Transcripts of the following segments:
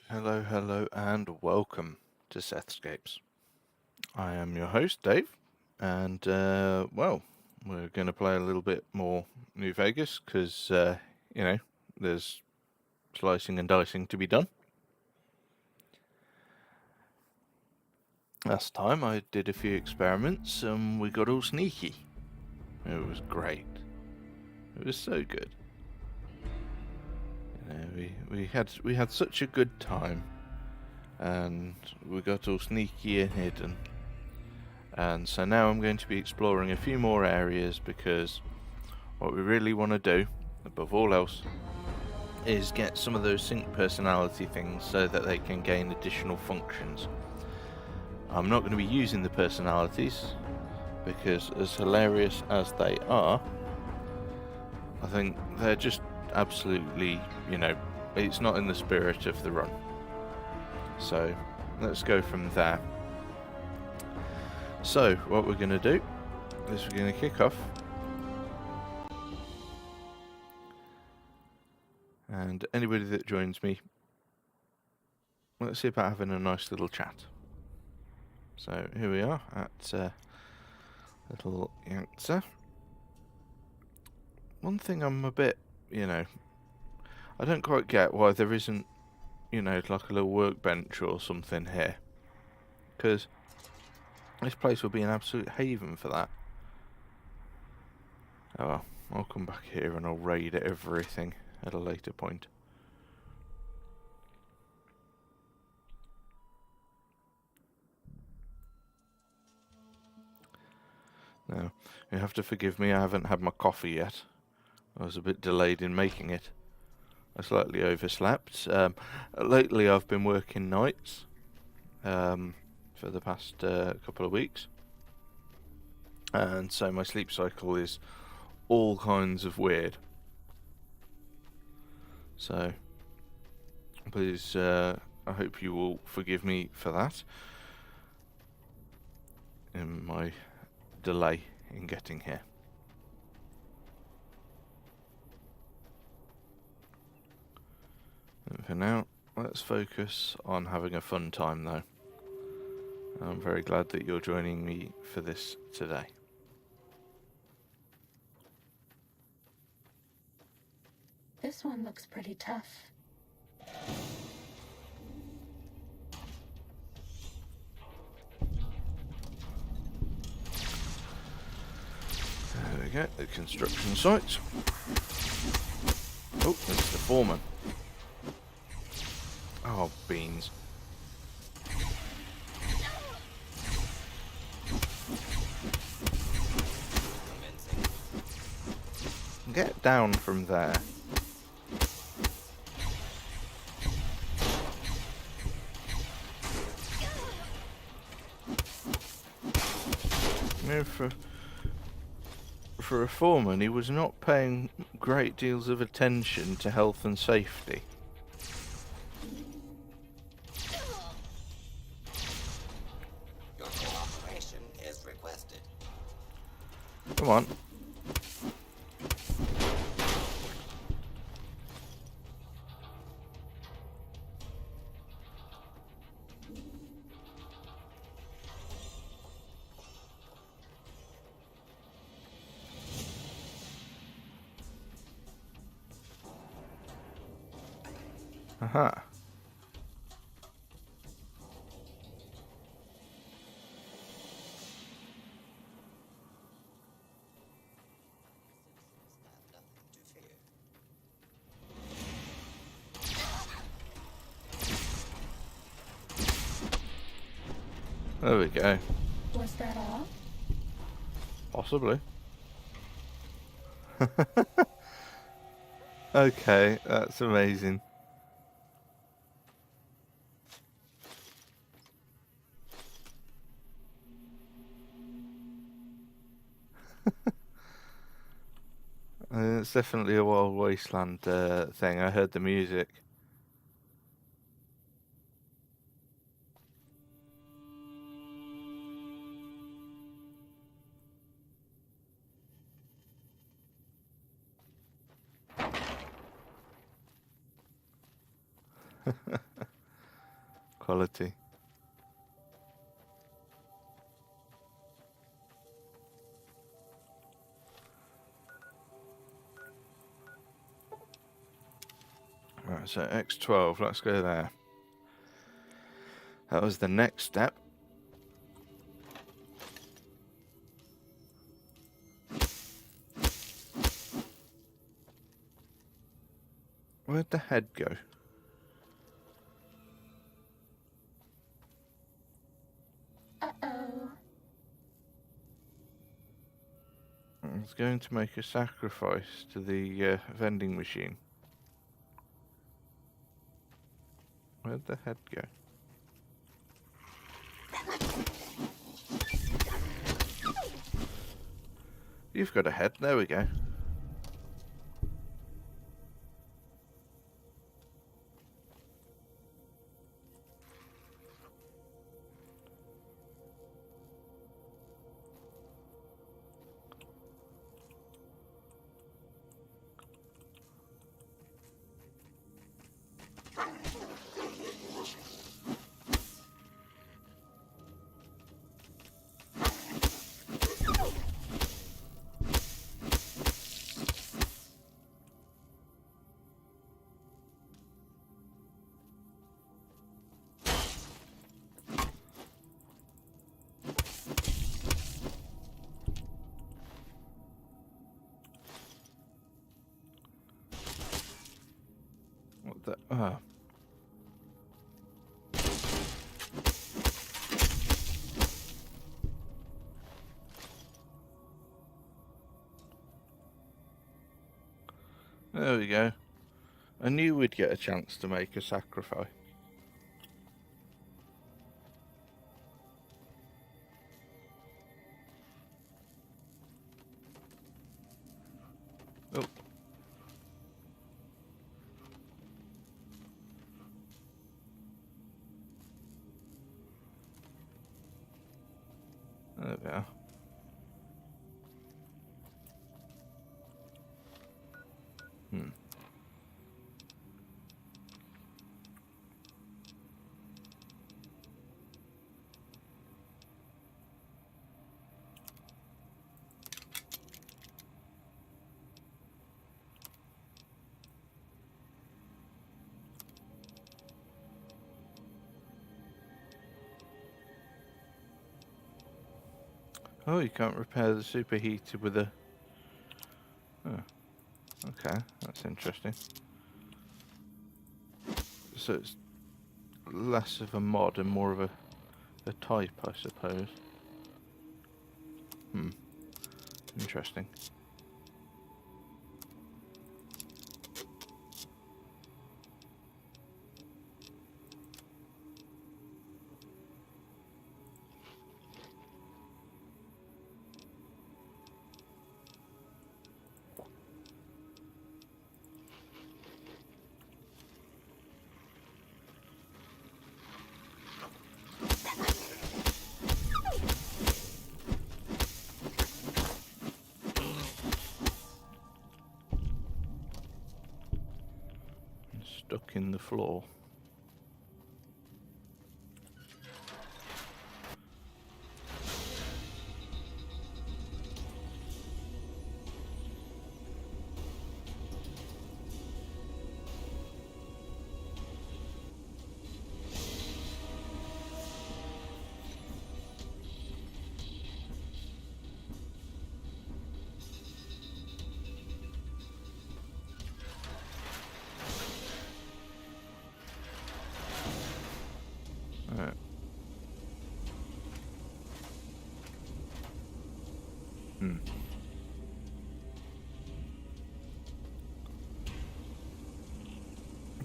Hello, and welcome to SethScapes. I am your host, Dave, and well, we're going to play a little bit more New Vegas because, there's slicing and dicing to be done. Last time I did a few experiments and we got all sneaky. It was great. It was so good. We had such a good time, and we got all sneaky and hidden. And so now I'm going to be exploring a few more areas because what we really want to do, above all else, is get some of those sync personality things so that they can gain additional functions. I'm not going to be using the personalities because, as hilarious as they are, I think they're just absolutely, it's not in the spirit of the run. So let's go from there. So what we're going to do is we're going to kick off, and anybody that joins me, let's see about having a nice little chat. So here we are at little Yangtze. One thing I'm a bit, I don't quite get why there isn't, like a little workbench or something here. Because this place will be an absolute haven for that. Oh well, I'll come back here and I'll raid everything at a later point. Now, you have to forgive me, I haven't had my coffee yet. I was a bit delayed in making it. I slightly overslept. Lately I've been working nights for the past couple of weeks. And so my sleep cycle is all kinds of weird. So, please, I hope you will forgive me for that. In my delay in getting here. And for now, let's focus on having a fun time though. I'm very glad that you're joining me for this today. This one looks pretty tough. There we go, the construction site. Oh, it's the foreman. Oh, beans. Get down from there. For a foreman, he was not paying great deals of attention to health and safety. Your cooperation is requested. Come on. Aha. There we go. Was that all? Possibly. Okay, that's amazing. It's definitely a Wild Wasteland thing. I heard the music. quality. Right, so X12, let's go there. That was the next step. Where'd the head go? Uh-oh. I was going to make a sacrifice to the vending machine. Where'd the head go? You've got a head, there we go. What the? Oh. There we go. I knew we'd get a chance to make a sacrifice. Oh. There we are. Oh, you can't repair the superheater with a... Oh, okay, that's interesting. So it's less of a mod and more of a type, I suppose. Interesting. Stuck in the floor. Alright.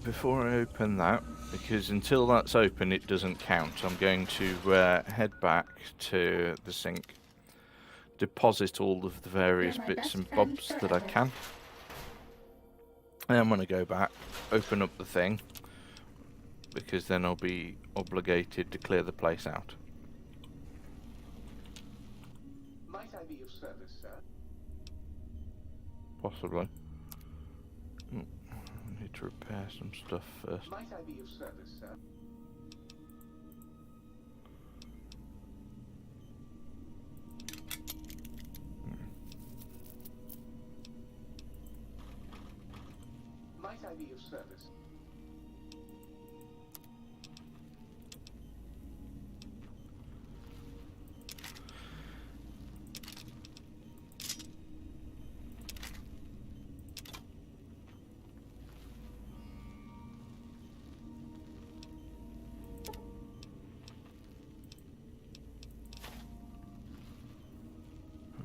Before I open that, because until that's open it doesn't count, I'm going to head back to the sink, deposit all of the various You're my bits best and friend bobs that I forever. can. And I'm going to go back, open up the thing, because then I'll be obligated to clear the place out. Might I be of service, sir? Possibly. I need to repair some stuff first. Might I be of service, sir? Might I be of service?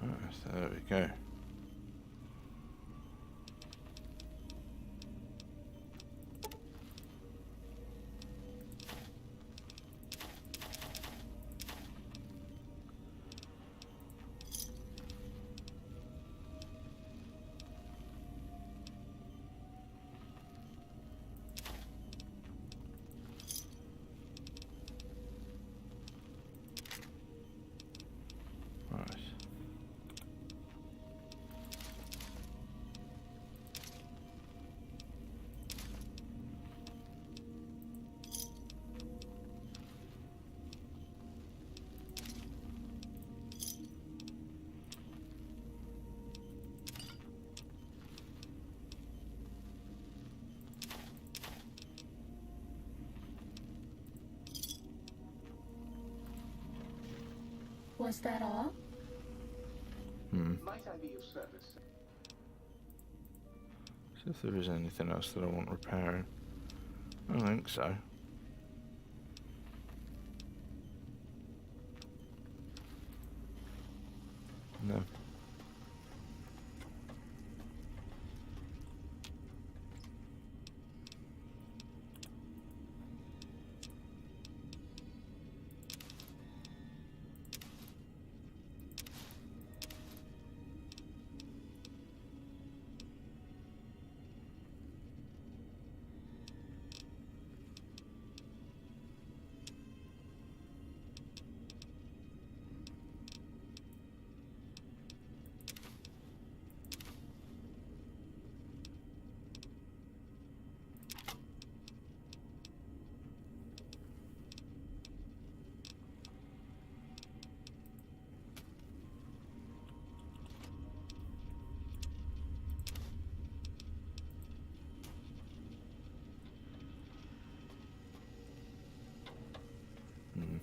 Right, so there we go. Right. Was that all? Might I be of service? See if there is anything else that I want repairing. I don't think so. No. Hmm.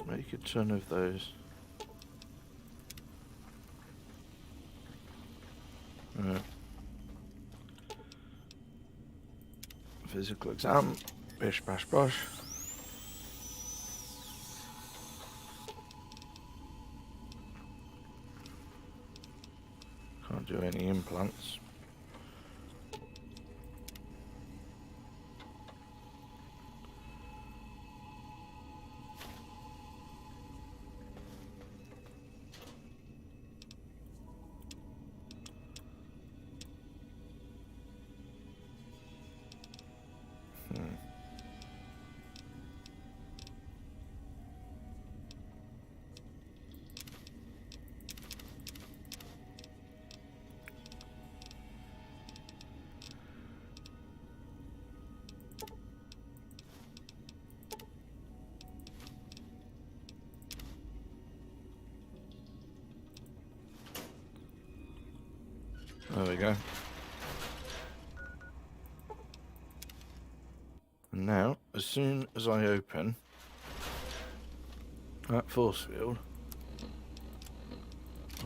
Make a ton of those. Right. Physical exam. Bish bash bosh. Can't do any implants. There we go. And now, as soon as I open that force field,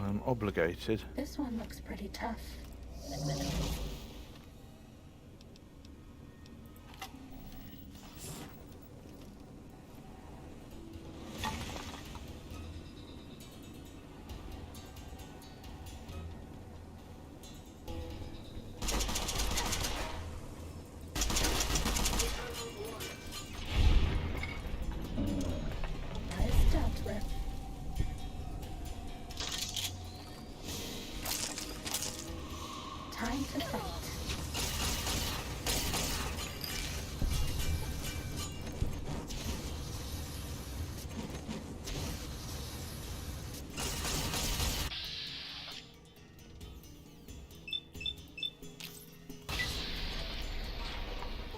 I'm obligated This one looks pretty tough. Nice dealt with. Time to fight.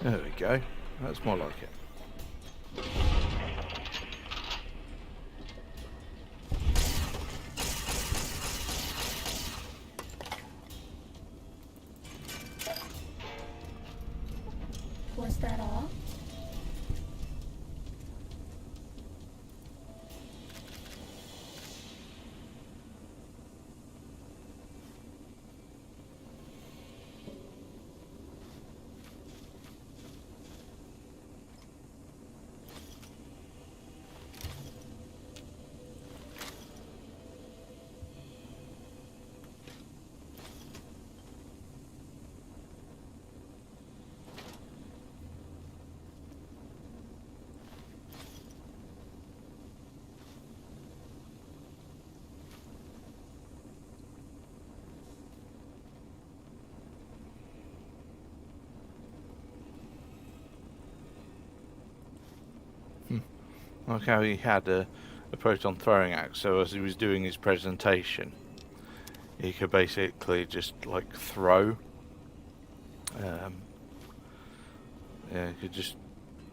There we go. That's more like it. Was that all? Like how he had a proton throwing axe, so as he was doing his presentation, he could basically just like throw. Yeah, he could just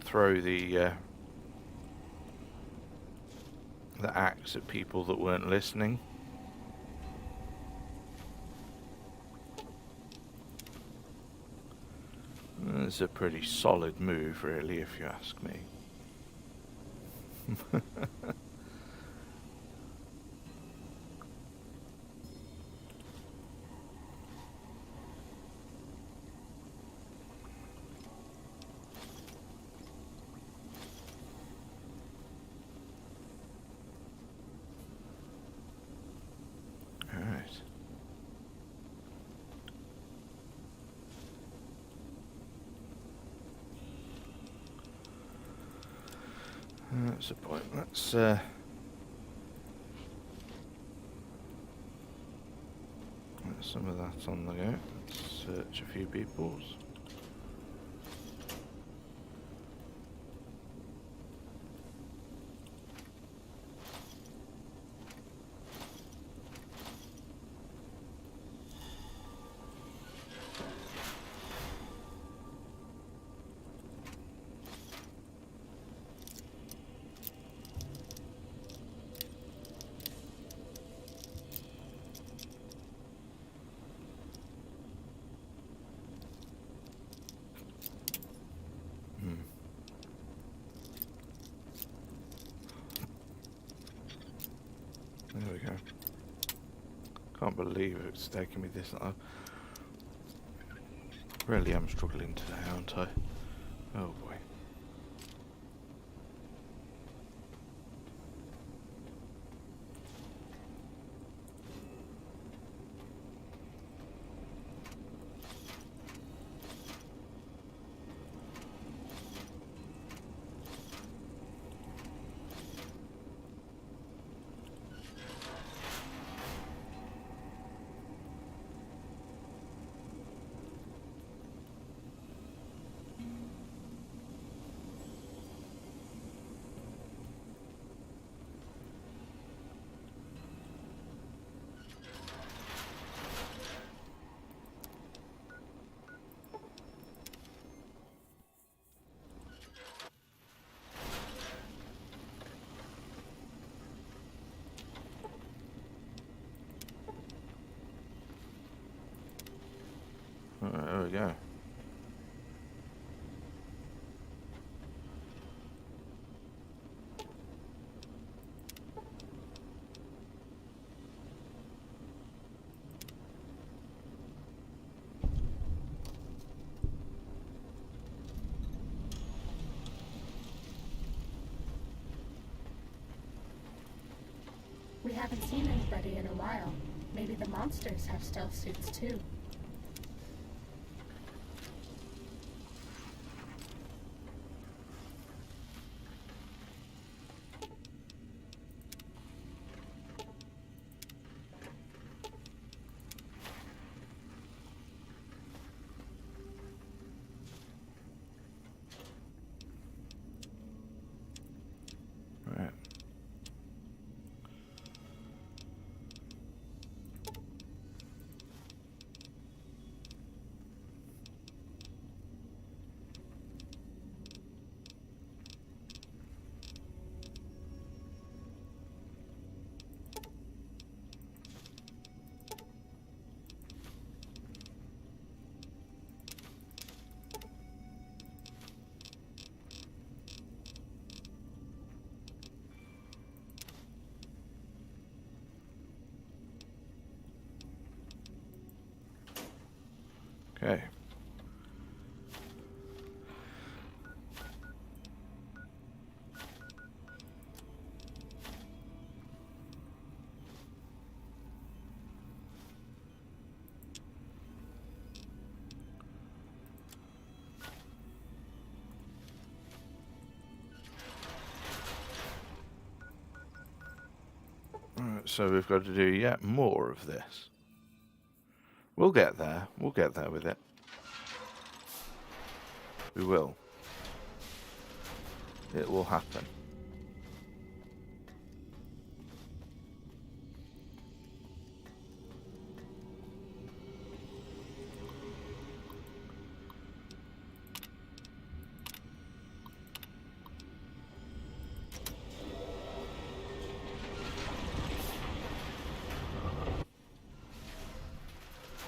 throw the axe at people that weren't listening. It's a pretty solid move, really, if you ask me. Alright. That's the point. Let's get some of that on the go. Let's search a few people's. There we go. Can't believe it's taken me this long. Really am struggling today, aren't I? Oh boy. Alright, there we go. We haven't seen anybody in a while. Maybe the monsters have stealth suits too. Right. Okay. Right, so we've got to do yet more of this. We'll get there. We'll get there with it. We will. It will happen.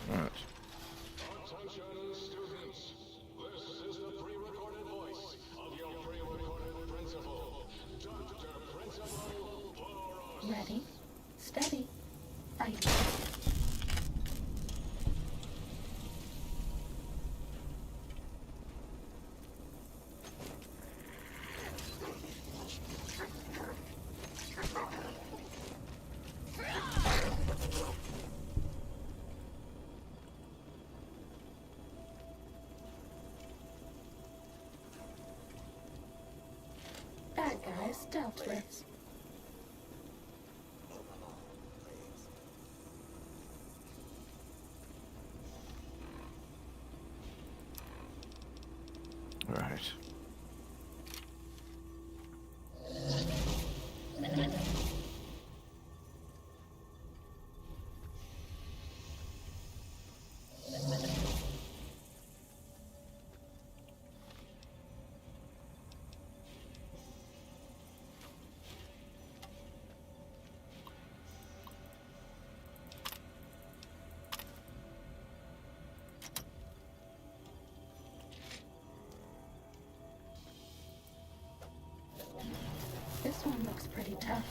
Right. Attention students, this is the pre-recorded voice of your pre-recorded principal, Dr. Principal Boros. Ready, steady, fight. Bad guys dealt with. Move along, please. Right. This one looks pretty tough.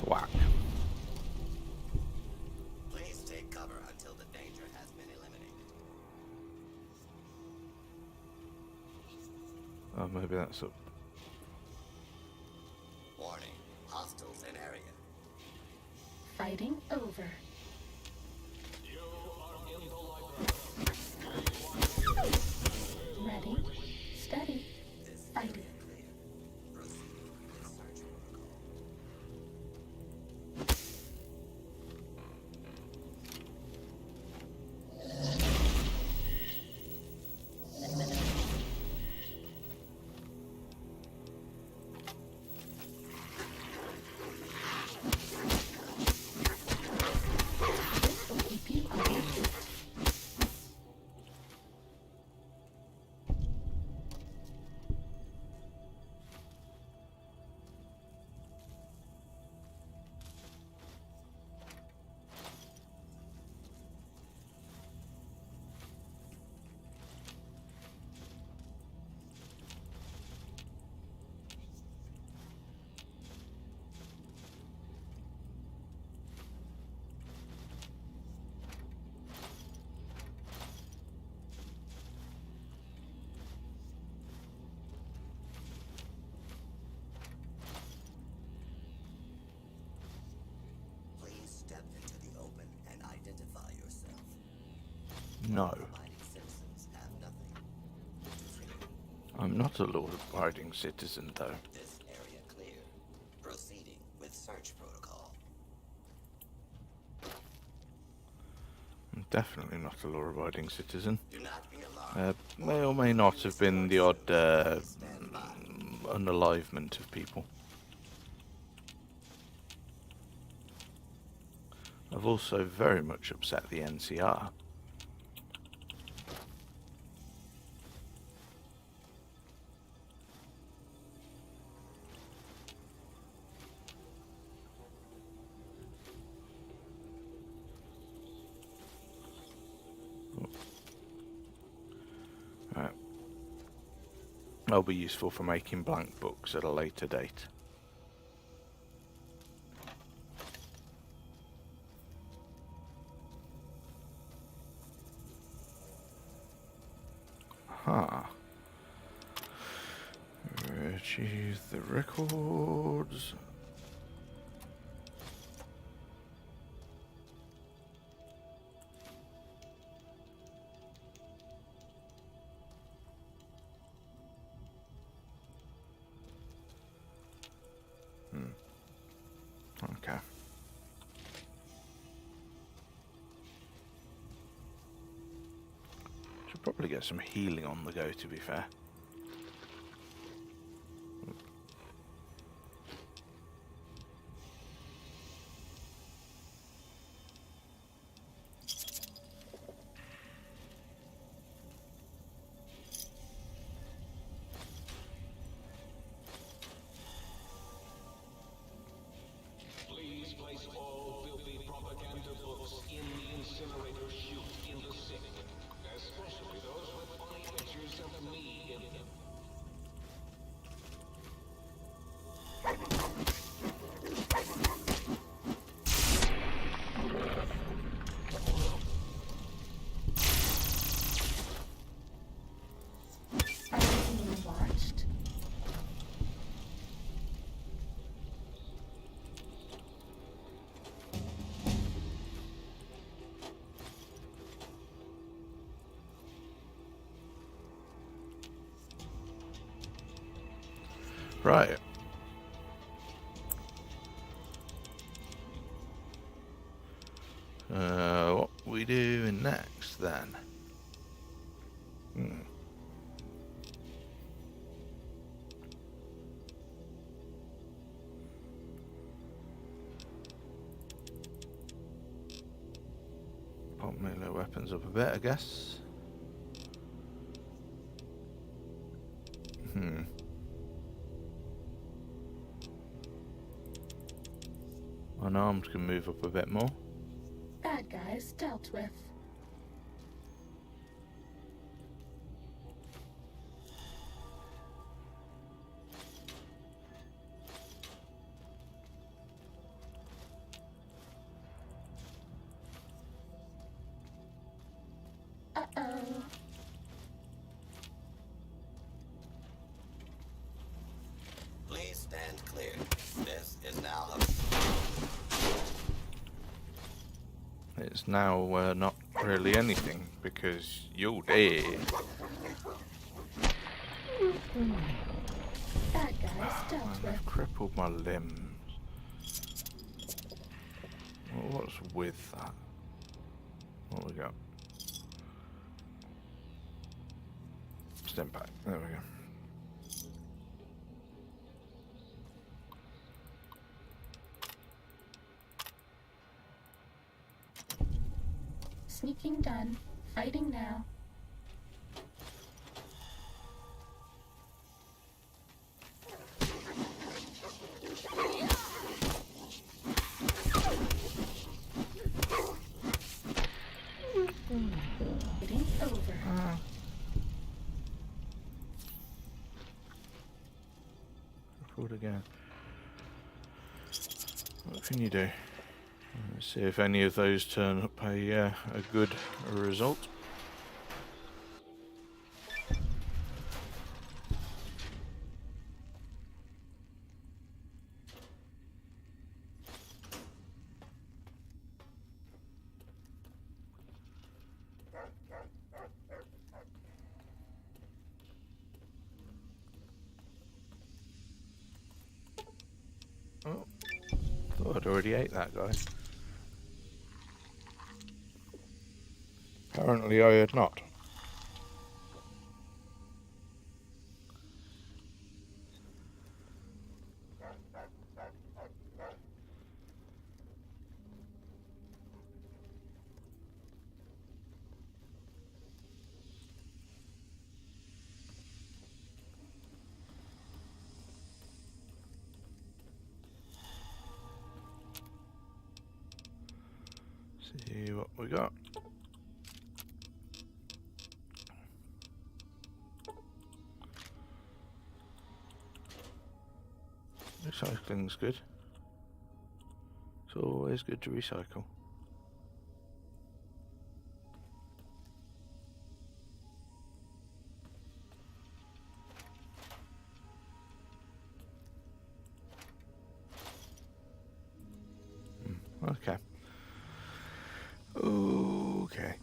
Whack. Please take cover until the danger has been eliminated. Oh, maybe that's up. Warning, hostiles in area. Fighting over. You are in the library. Ready, steady, This fight. area clear. Proceed with search protocol. This will keep you on your feet. Please step into the open and identify yourself. No. Abiding citizens have nothing to fear. I'm not a law-abiding citizen, though. This area clear. Proceeding with search protocol. I'm definitely not a law-abiding citizen. Do not be alarmed. May or may not have been the odd Stand by. unalivement of people. I've also very much upset the NCR. They'll be useful for making blank books at a later date. Aha. Retrieve the records. Okay. Should probably get some healing on the go, to be fair. Please place all filthy propaganda books in the incinerator chute in the sink, especially those with funny pictures of me in them. Are you being watched? Right. What we doing next then? Pop melee weapons up a bit, I guess. Unarmed can move up a bit more. Bad guys dealt with. Uh-oh. Please stand clear. This is now It's now not really anything because you're dead. Bad guys dealt And with. I've crippled my limbs. Well, what's with that? What we got? Stimpak. There we go. Sneaking done. Fighting now. Getting over. Record again. What can you do? Let's see if any of those turn up a good result. Oh, thought I'd already ate that guy. Apparently I had not. See what we got. recycling's good. It's always good to recycle. Okay. Okay.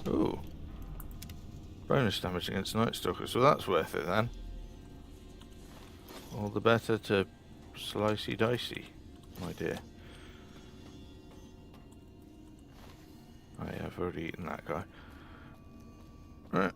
Ooh. Bonus damage against Night Stalkers, so that's worth it then. All the better to slicey dicey, my dear. Oh yeah, I've already eaten that guy. Right.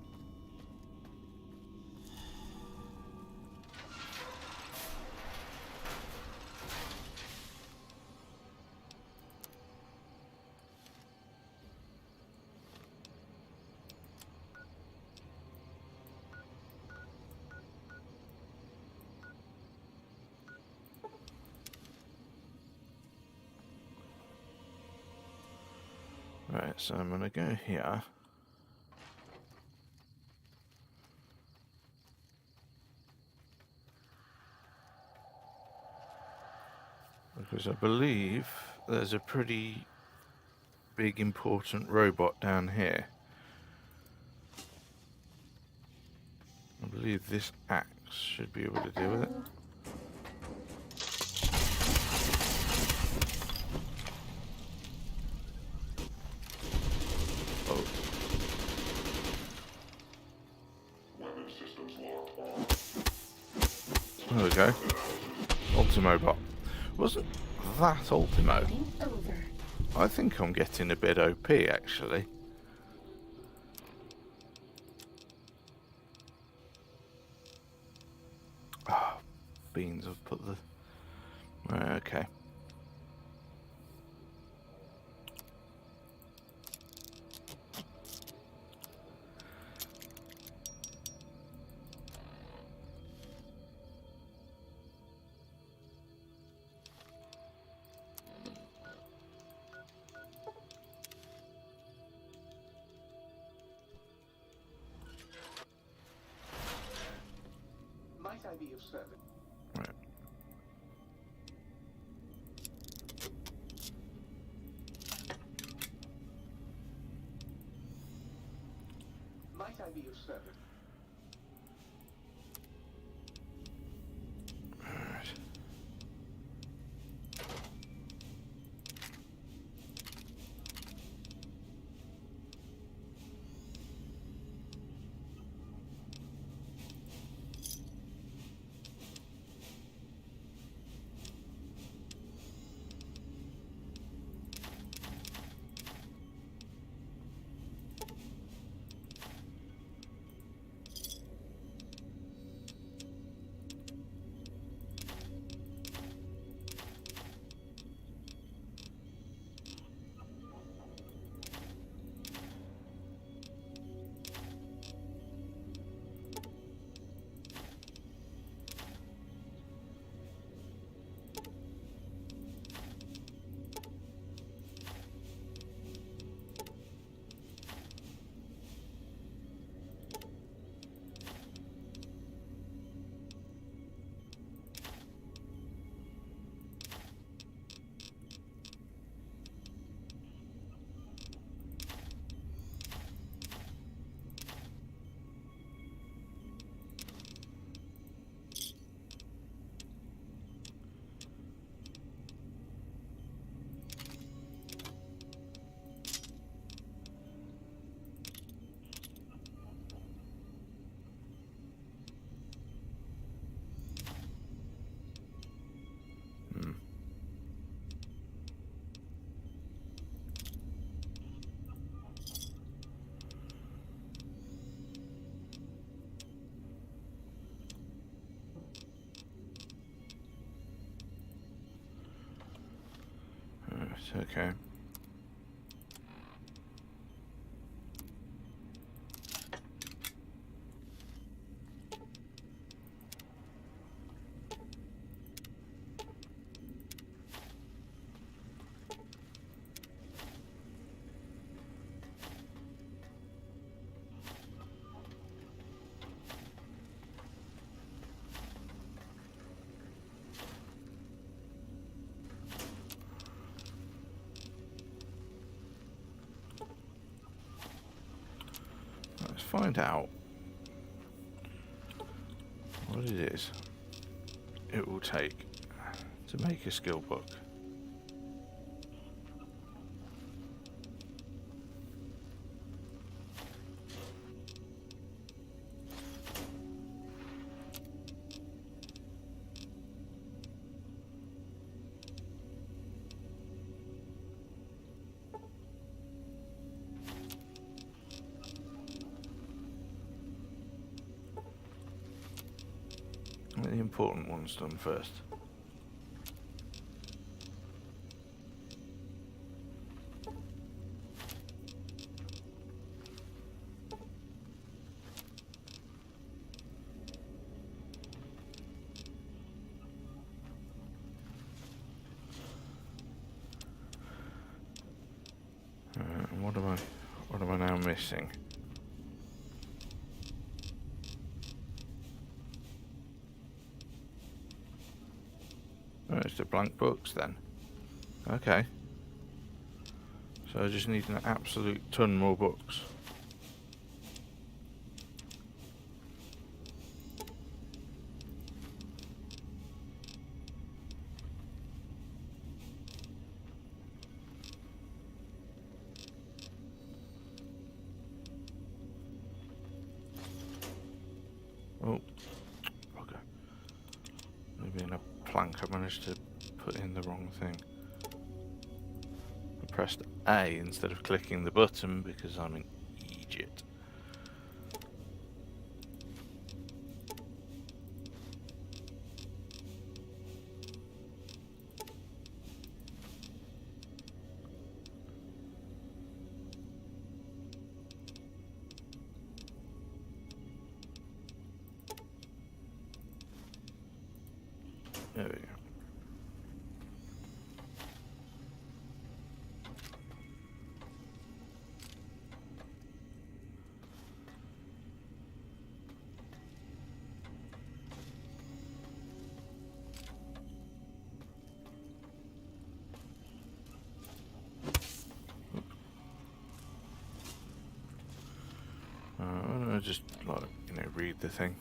Right, so I'm gonna go here. Because I believe there's a pretty big important robot down here. I believe this axe should be able to deal with it. Oh. Weapon systems locked on. There we go. Ultimo bot. Wasn't that Ultimo? Game over. I think I'm getting a bit OP actually. Ah, beans, I've put the... Right, okay. Might I be of service? Right. Might I be of service? Right. Hmm. Right, okay. find out what it is it will take to make a skill book. Get the important ones done first. And what am I now missing? Oh, it's the blank books then. Okay. So I just need an absolute ton more books. Oh, okay. Maybe in a plank I managed to put in the wrong thing. I pressed A instead of clicking the button because I'm an idiot. There we go. Why don't I just, like, read the thing?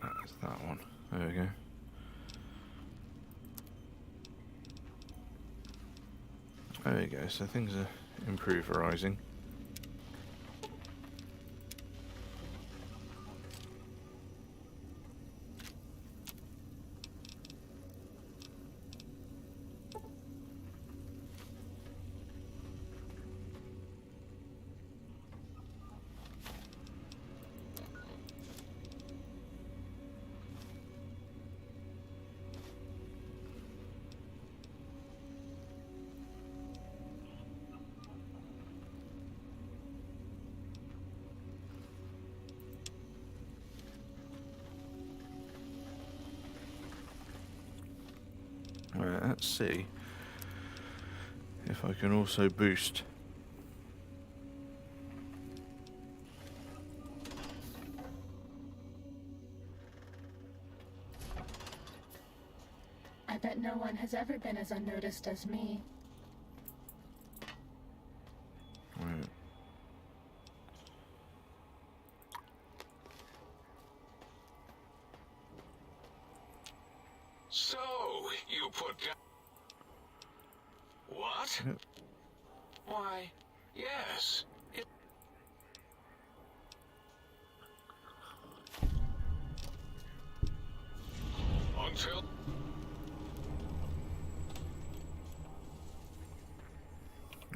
That's that one. There we go. There we go, so things are improvising. Right, let's see if I can also boost. I bet no one has ever been as unnoticed as me. Right. So, you put down... What? Yep. Why, yes. Until...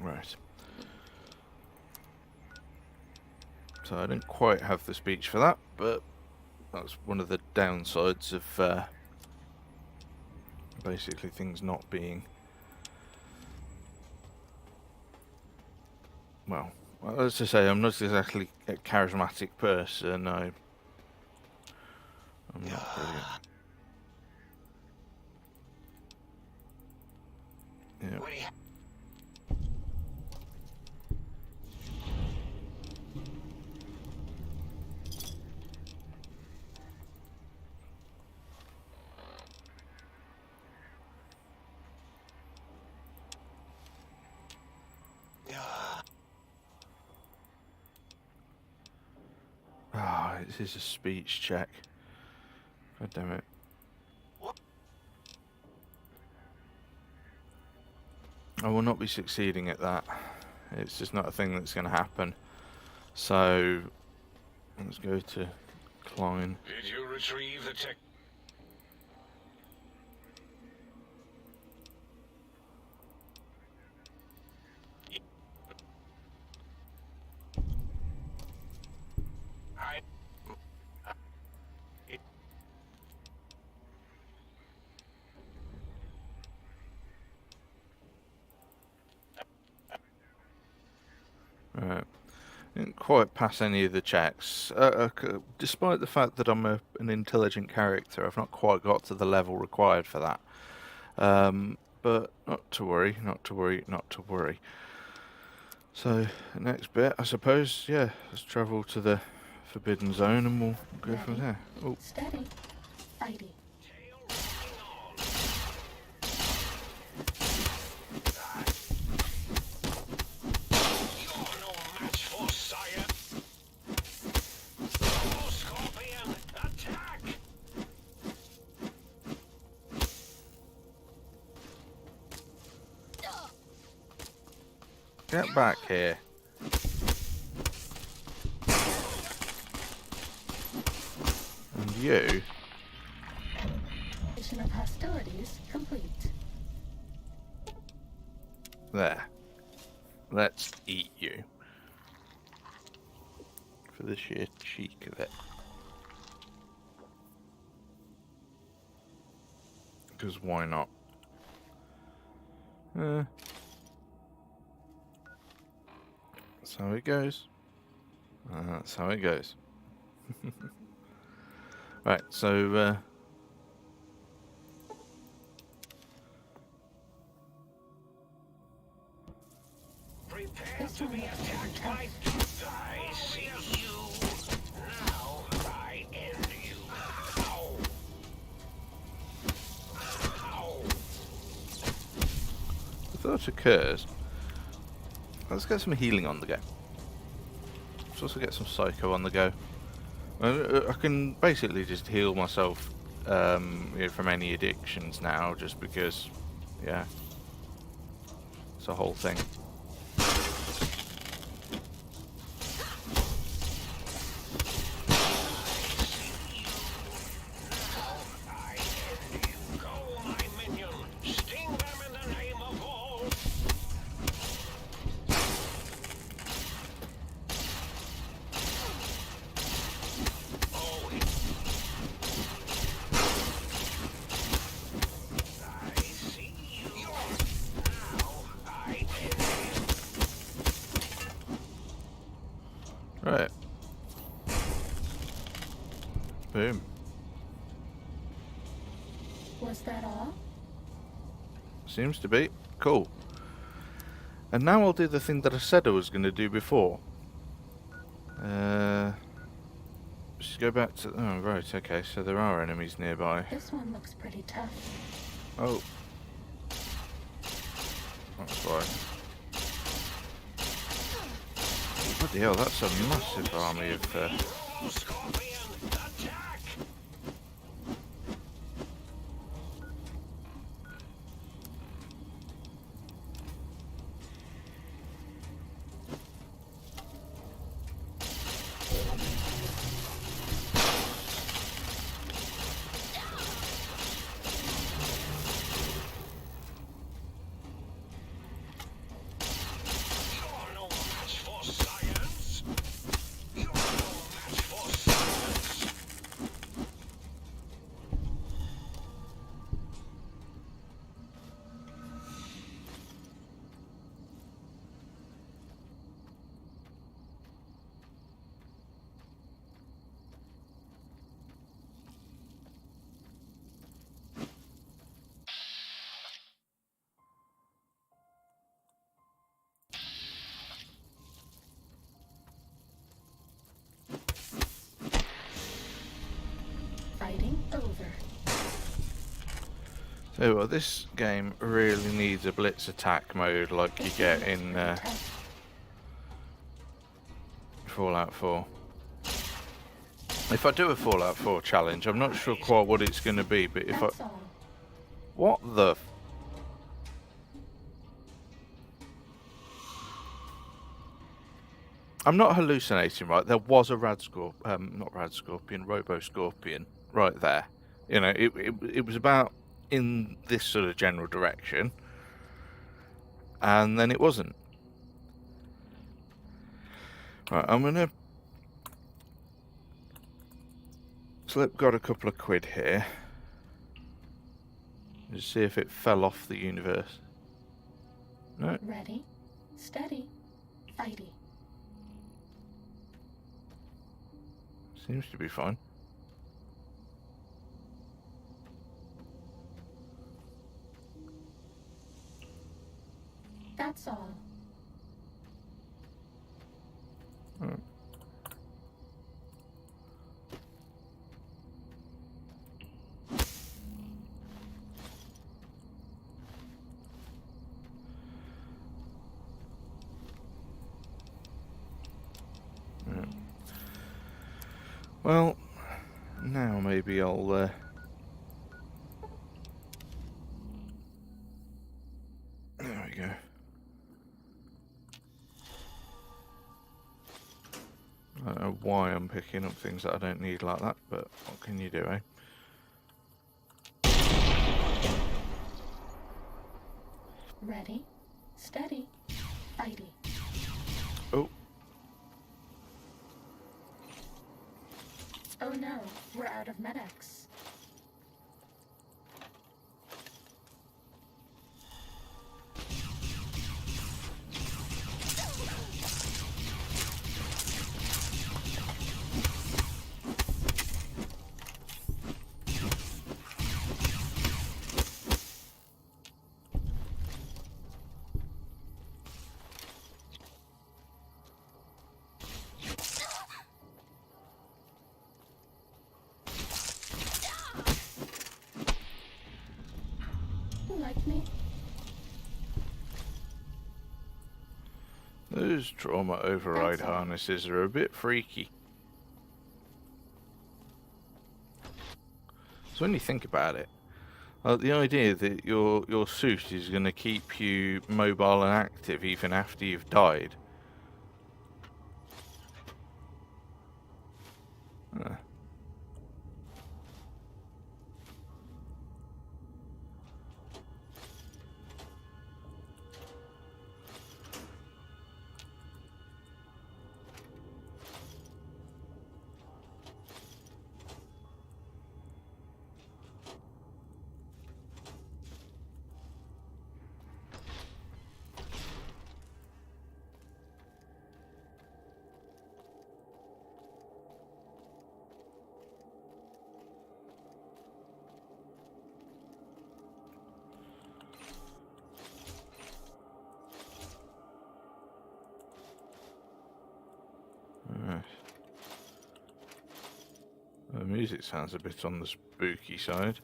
Right. So I didn't quite have the speech for that, but that's one of the downsides of basically things not being, well, let's just say I'm not exactly a charismatic person. I'm not brilliant. Yeah. Ah, this is a speech check. God damn it. I will not be succeeding at that. It's just not a thing that's going to happen. So, let's go to Klein. Did you retrieve the tech? I... Right. Didn't quite pass any of the checks. Despite the fact that I'm an intelligent character, I've not quite got to the level required for that. But not to worry, not to worry, not to worry. So, the next bit, I suppose, yeah, let's travel to the Forbidden Zone and we'll go from there. Oh, Steady. Fighty. You're no match for Sire. Oh, Scorpion, attack! get back here. And you? Mission of hostilities complete. There. Let's eat you. For the sheer cheek of it. Because why not? That's how it goes. That's how it goes. Right, so Prepare to be attacked by... I see you. Now I end you. How? How? the thought occurs. Let's get some healing on the go. Let's also get some psycho on the go. I can basically just heal myself from any addictions now, just because, yeah, it's a whole thing. I end you. Go, my minion. Sting them in the name of all. Oh, I see you. Now I end you. Right. Boom. Was that all? Seems to be. Cool. And now I'll do the thing that I said I was going to do before. Just go back to... Oh, right, okay, so there are enemies nearby. This one looks pretty tough. Oh. That's why. Bloody hell, that's a massive army of... Oh, Scorpion, attack! You're no match for science. You're no match for science. Oh well, this game really needs a blitz attack mode like you get in Fallout 4. If I do a Fallout 4 challenge, I'm not sure quite what it's going to be, but if That's all. What the... I'm not hallucinating, right? There was a Robo-Scorpion right there. You know, it was about in this sort of general direction, and then it wasn't. Right, I'm gonna... Slip got a couple of quid here. Just see if it fell off the universe. No. Ready, steady, fighty. Seems to be fine. That's all. Right. Well, now maybe I'll there we go. I don't know why I'm picking up things that I don't need like that, but what can you do, eh? Ready, steady, fighty. Oh. Oh no, we're out of medics. You like me? Those trauma override That's all. harnesses are a bit freaky. So when you think about it, the idea that your suit is going to keep you mobile and active even after you've died. Right. The music sounds a bit on the spooky side.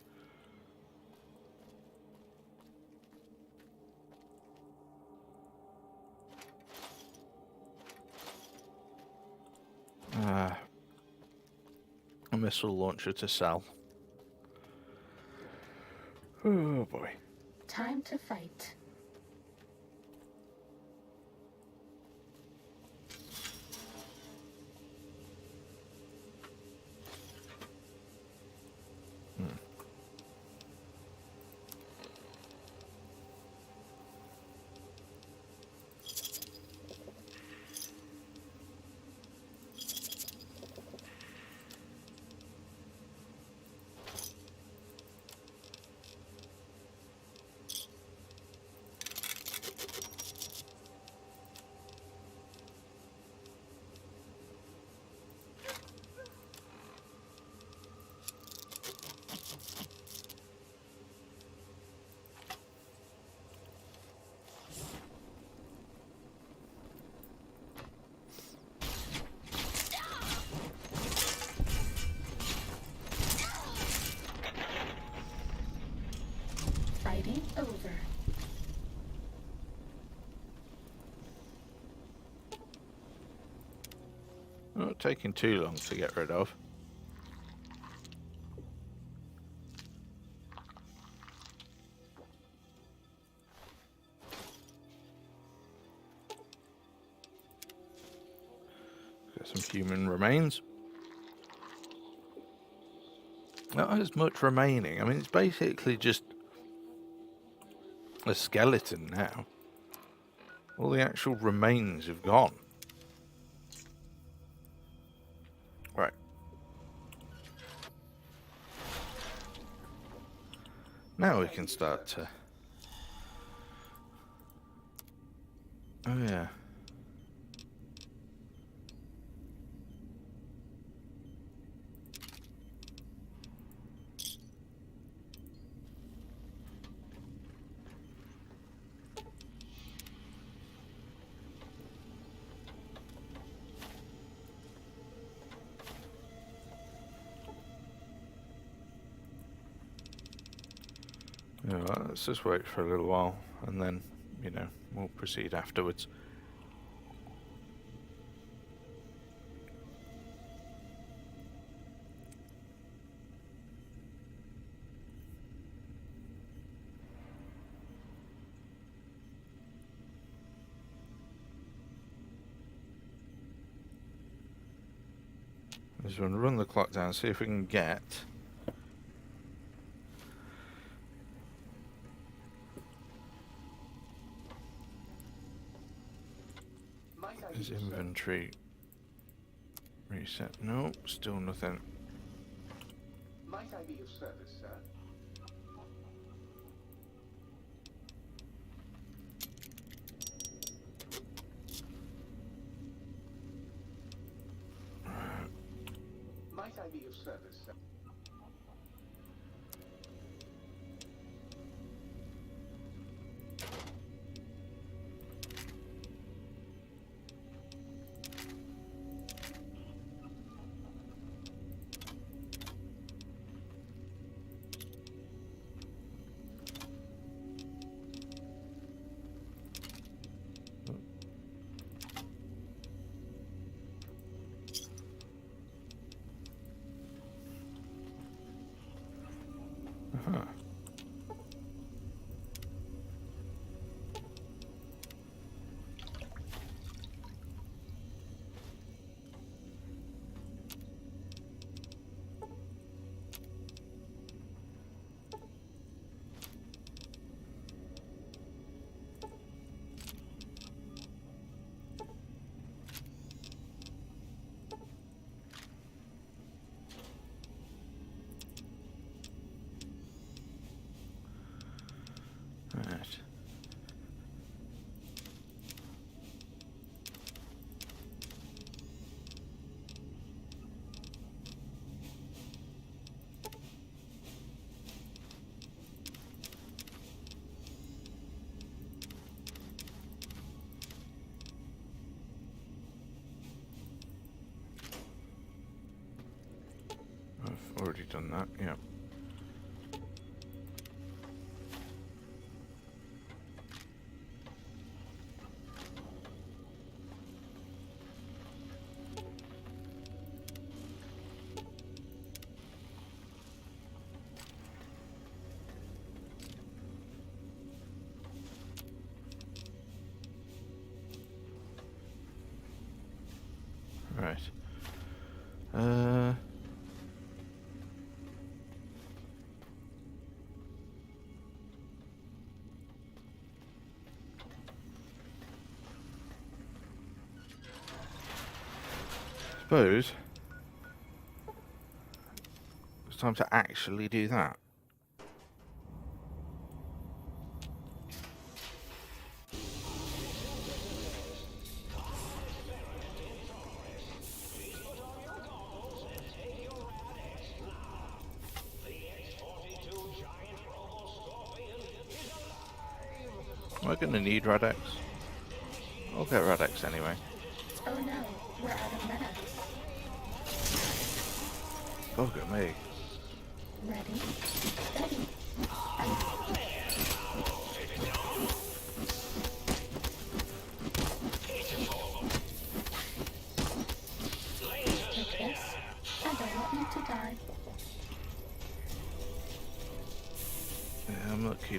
A missile launcher to sell. Oh boy. Time to fight. Not taking too long to get rid of. Got some human remains. Not as much remaining. I mean, it's basically just a skeleton now. All the actual remains have gone. Right. Now we can start to... Oh yeah. Yeah, well, let's just wait for a little while and then, you know, we'll proceed afterwards. Just want to run the clock down, see if we can get his inventory reset. No, still nothing. Might I be of service, sir? Might I be of service, sir? Huh. Right. I've already done that, yeah. Right. Suppose it's time to actually do that. Am I going to need Rad-X? I'll get Rad-X anyway. Oh no, we're out of medics. Bugger me. Ready, steady.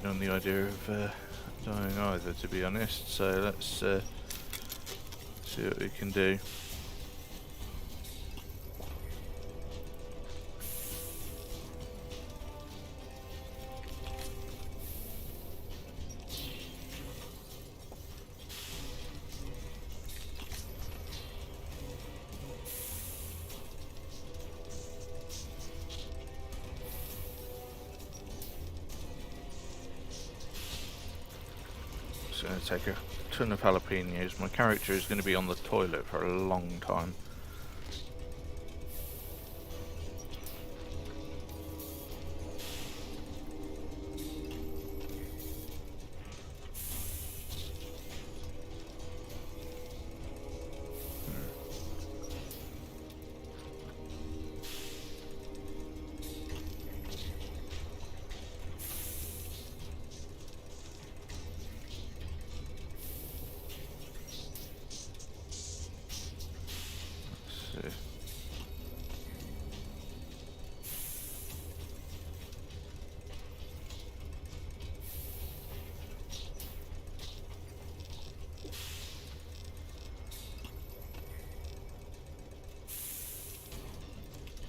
keen on the idea of dying either, to be honest. So let's see what we can do. It's going to take a ton of jalapenos. My character is going to be on the toilet for a long time.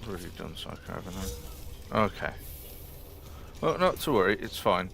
Already done psycho, haven't I? Okay. Well, not to worry, it's fine.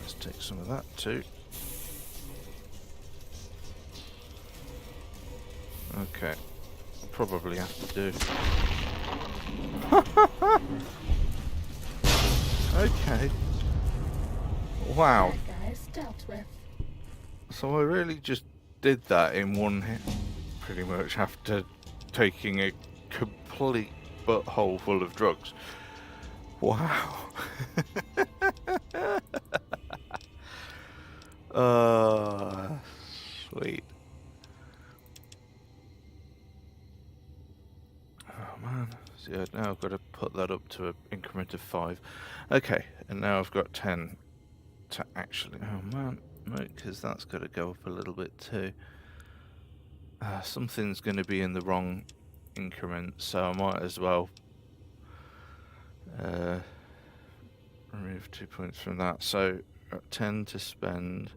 Let's take some of that too. Okay, I'll probably have to do. Okay. Wow. That guy's dealt with. So I really just did that in one hit, pretty much, after taking a complete butthole full of drugs. Wow. Sweet. Oh man. See, now I've got to put that up to an increment of 5. Okay, and now I've got 10 to actually... Oh man, no, because that's got to go up a little bit too. Something's going to be in the wrong increment, so I might as well remove 2 points from that. So, got 10 to spend.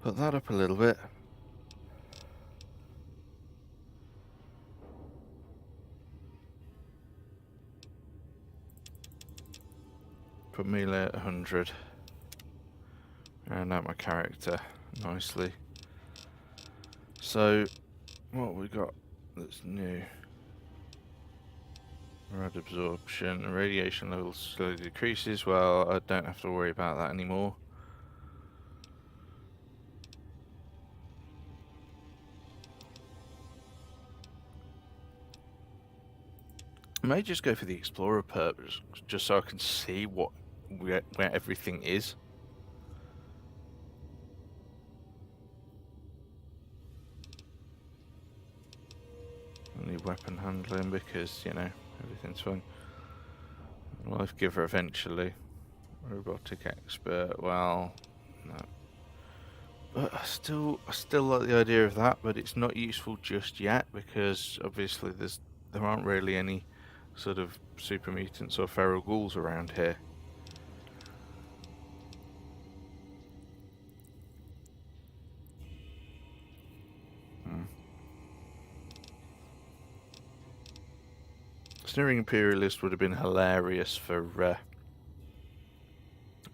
Put that up a little bit. Put melee at 100. Round out my character nicely. So, what we got that's new? Rad absorption. Radiation level slowly decreases. Well, I don't have to worry about that anymore. I may just go for the explorer purpose, just so I can see where everything is. I need weapon handling because, you know, everything's fine. Life giver eventually. Robotic expert, well, no. But I still like the idea of that, but it's not useful just yet because obviously there aren't really any sort of super mutants or feral ghouls around here. Sneering Imperialist would have been hilarious for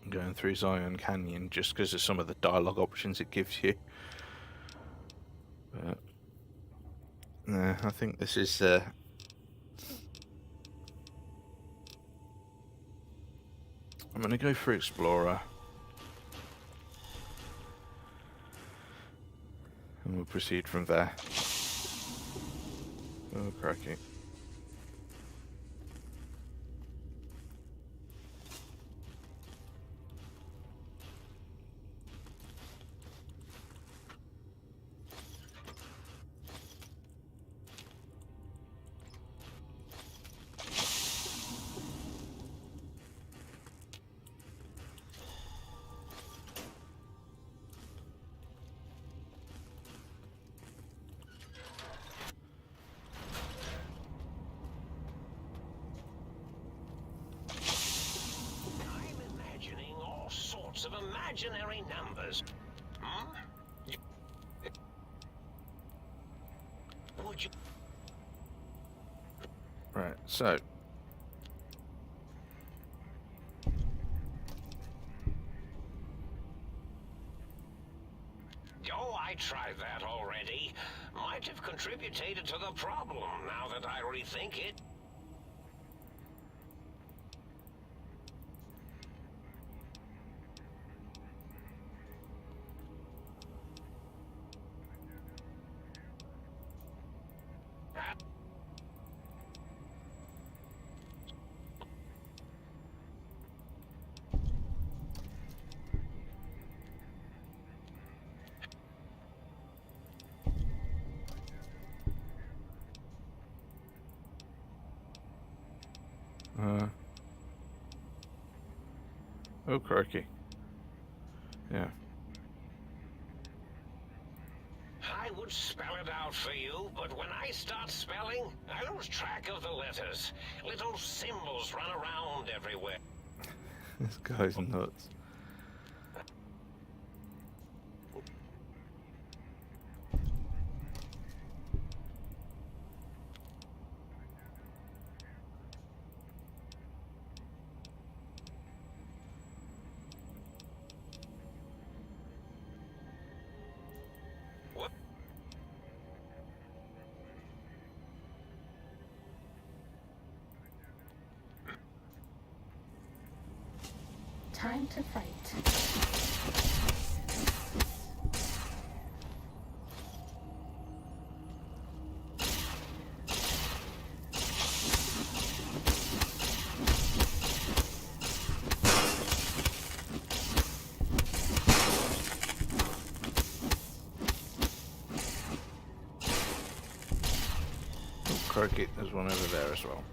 going through Zion Canyon, just because of some of the dialogue options it gives you. But no, I think this is I'm going to go for Explorer. And we'll proceed from there. Oh, crikey. Of imaginary numbers. Hmm? Would you? Right, so Oh, I tried that already. Might have contributed to the problem now that I rethink it. oh, crikey. Yeah. I would spell it out for you, but when I start spelling, I lose track of the letters. Little symbols run around everywhere. This guy's nuts. What? Time to fight. Oh, crikey, there's one over there as well.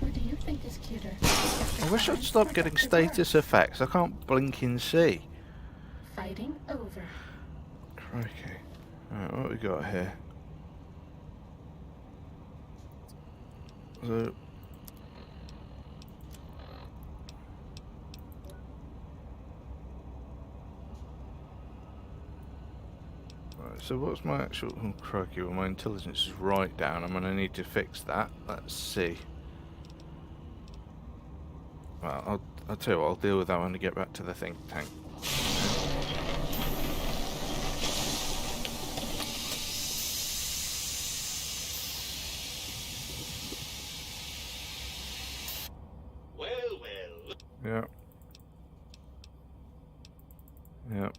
Who do you think is cuter? I wish I'd stop getting status effects. I can't blink and see. Fighting over. Crikey. Alright, what we got here? So... Right, so what's my actual... Oh, crikey, well my intelligence is right down. I'm going to need to fix that. Let's see. Well, I'll tell you what, I'll deal with that when I get back to the think tank. Well, well. Yeah. Yeah.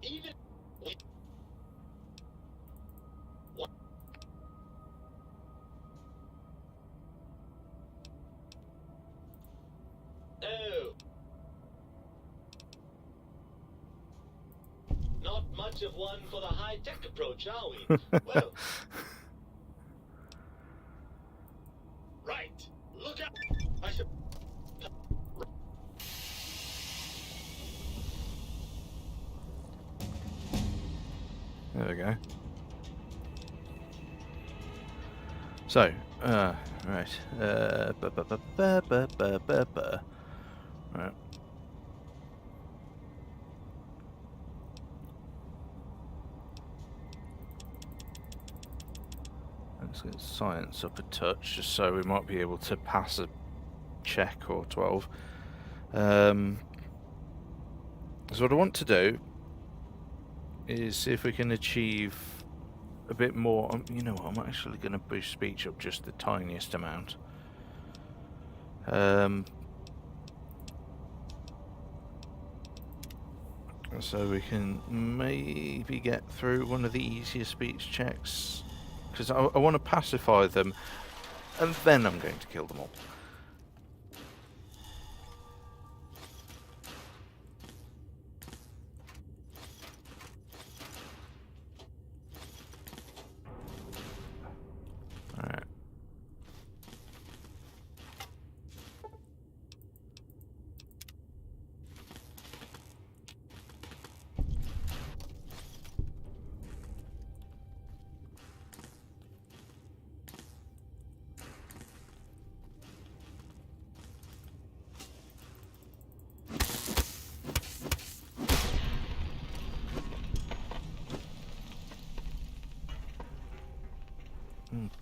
Even oh, not much of one for the high-tech approach, are we? Well, right. Look out! I should. There we go. So, right. Right. Let's get science up a touch, just so we might be able to pass a check or 12. So what I want to do is see if we can achieve a bit more. You know what, I'm actually going to boost speech up just the tiniest amount. So we can maybe get through one of the easier speech checks, because I want to pacify them, and then I'm going to kill them all. Alright.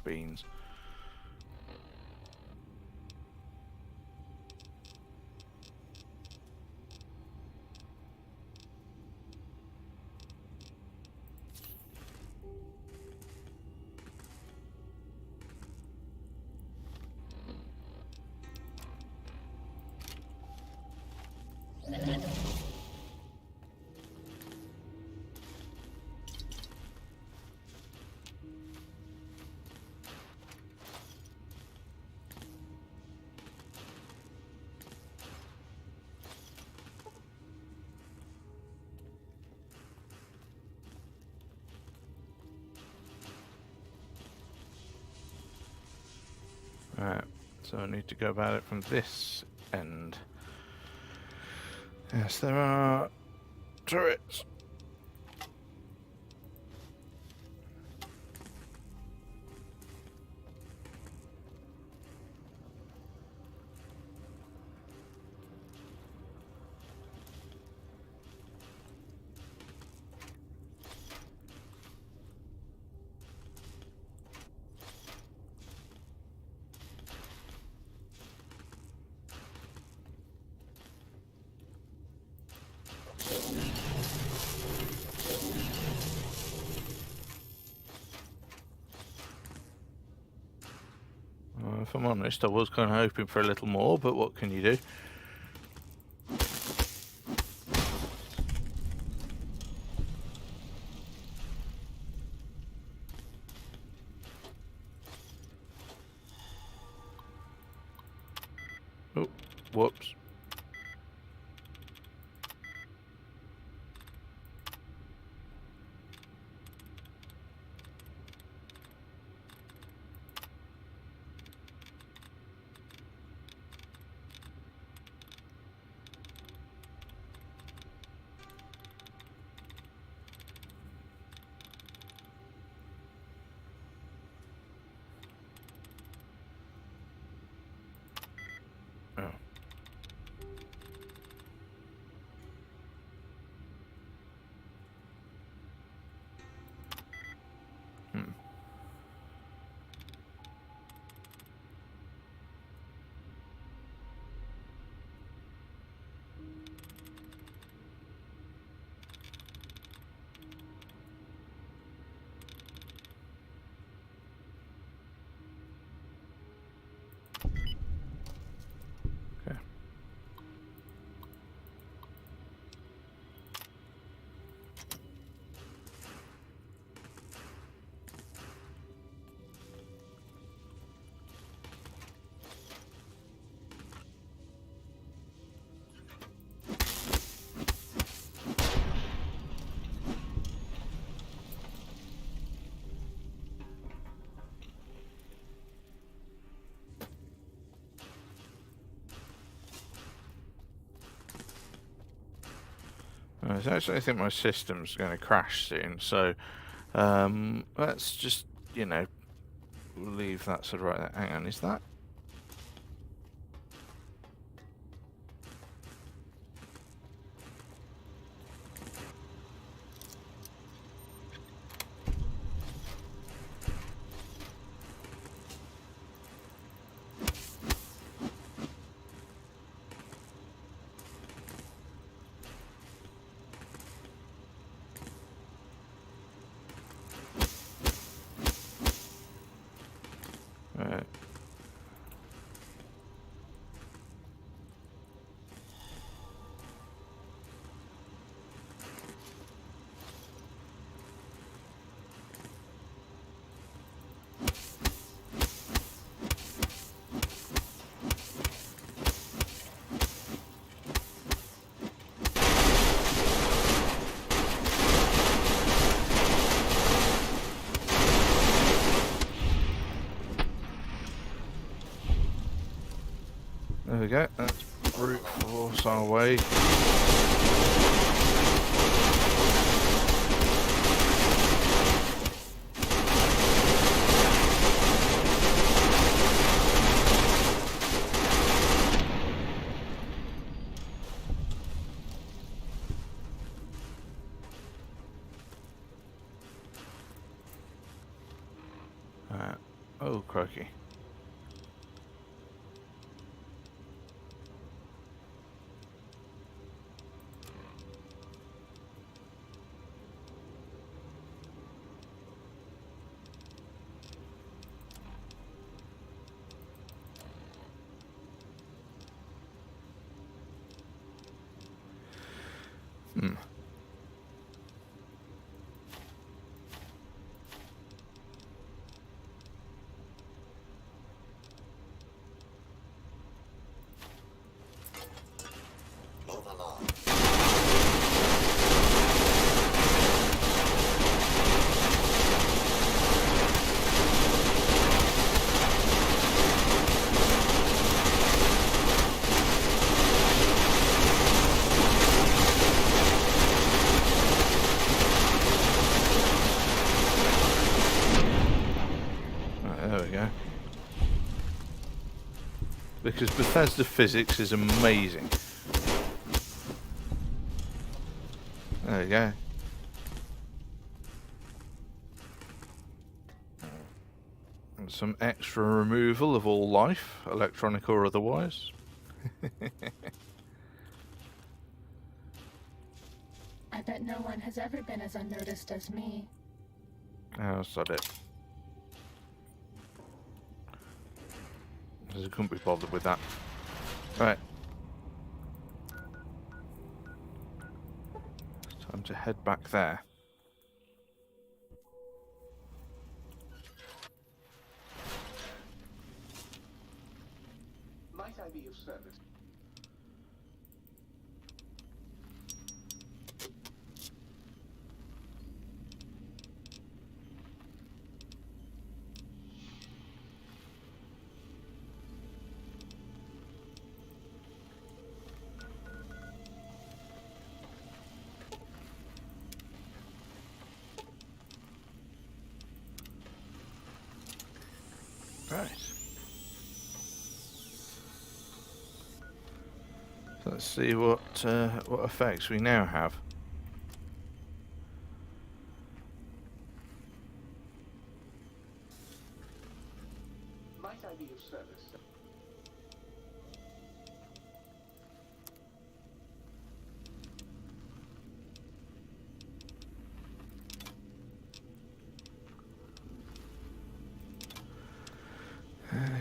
Beans. Right, so I need to go about it from this end. Yes, there are turrets. If I'm honest, I was kind of hoping for a little more, but what can you do? Oh, whoops. Oh. I actually think my system's going to crash soon, so let's just, you know, leave that sort of right there. Hang on, is that? Right. There we go, let's brute force our way. Oh, crikey. Move along. Right, there we go. Because Bethesda physics is amazing. There we go. And some extra removal of all life, electronic or otherwise. I bet no one has ever been as unnoticed as me. Oh, sod it. Because I couldn't be bothered with that. Right. It's time to head back there. Might I be of service? Right. So let's see what effects we now have. Might I be of service?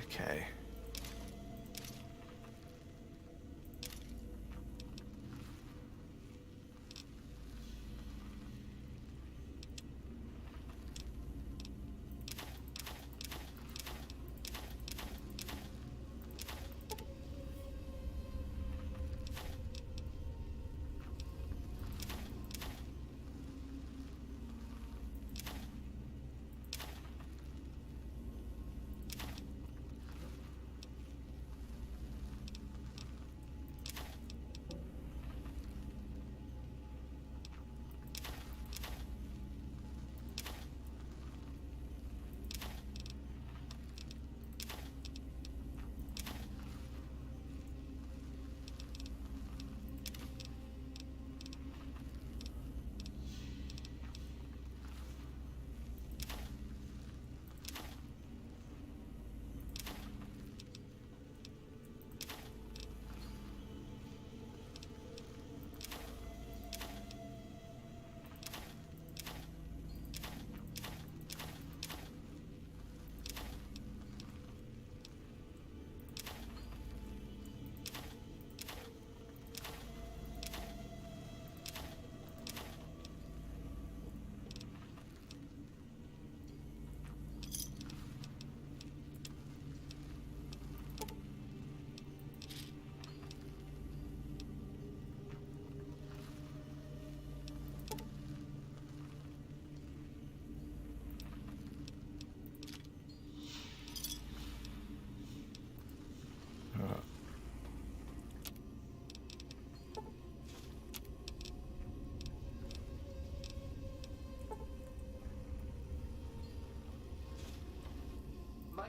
Okay.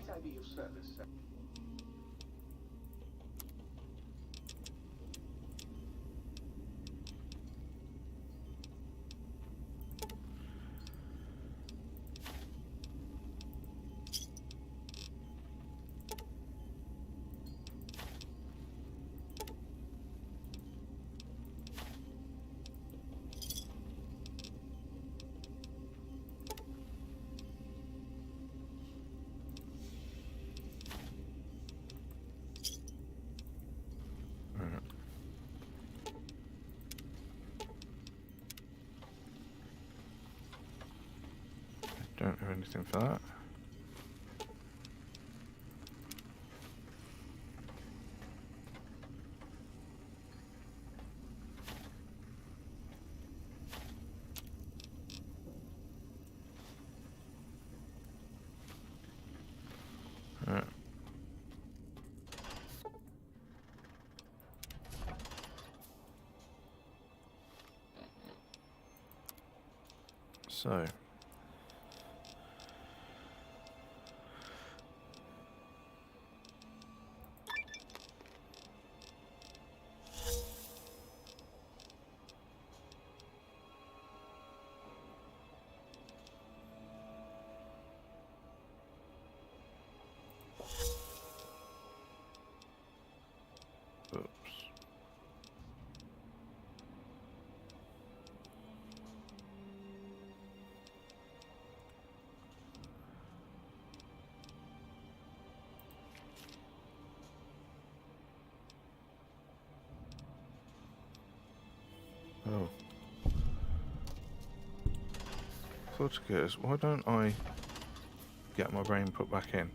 Might I be of service, sir? Don't have anything for that. Right. So. Oops. Oh. Thought it goes, why don't I get my brain put back in?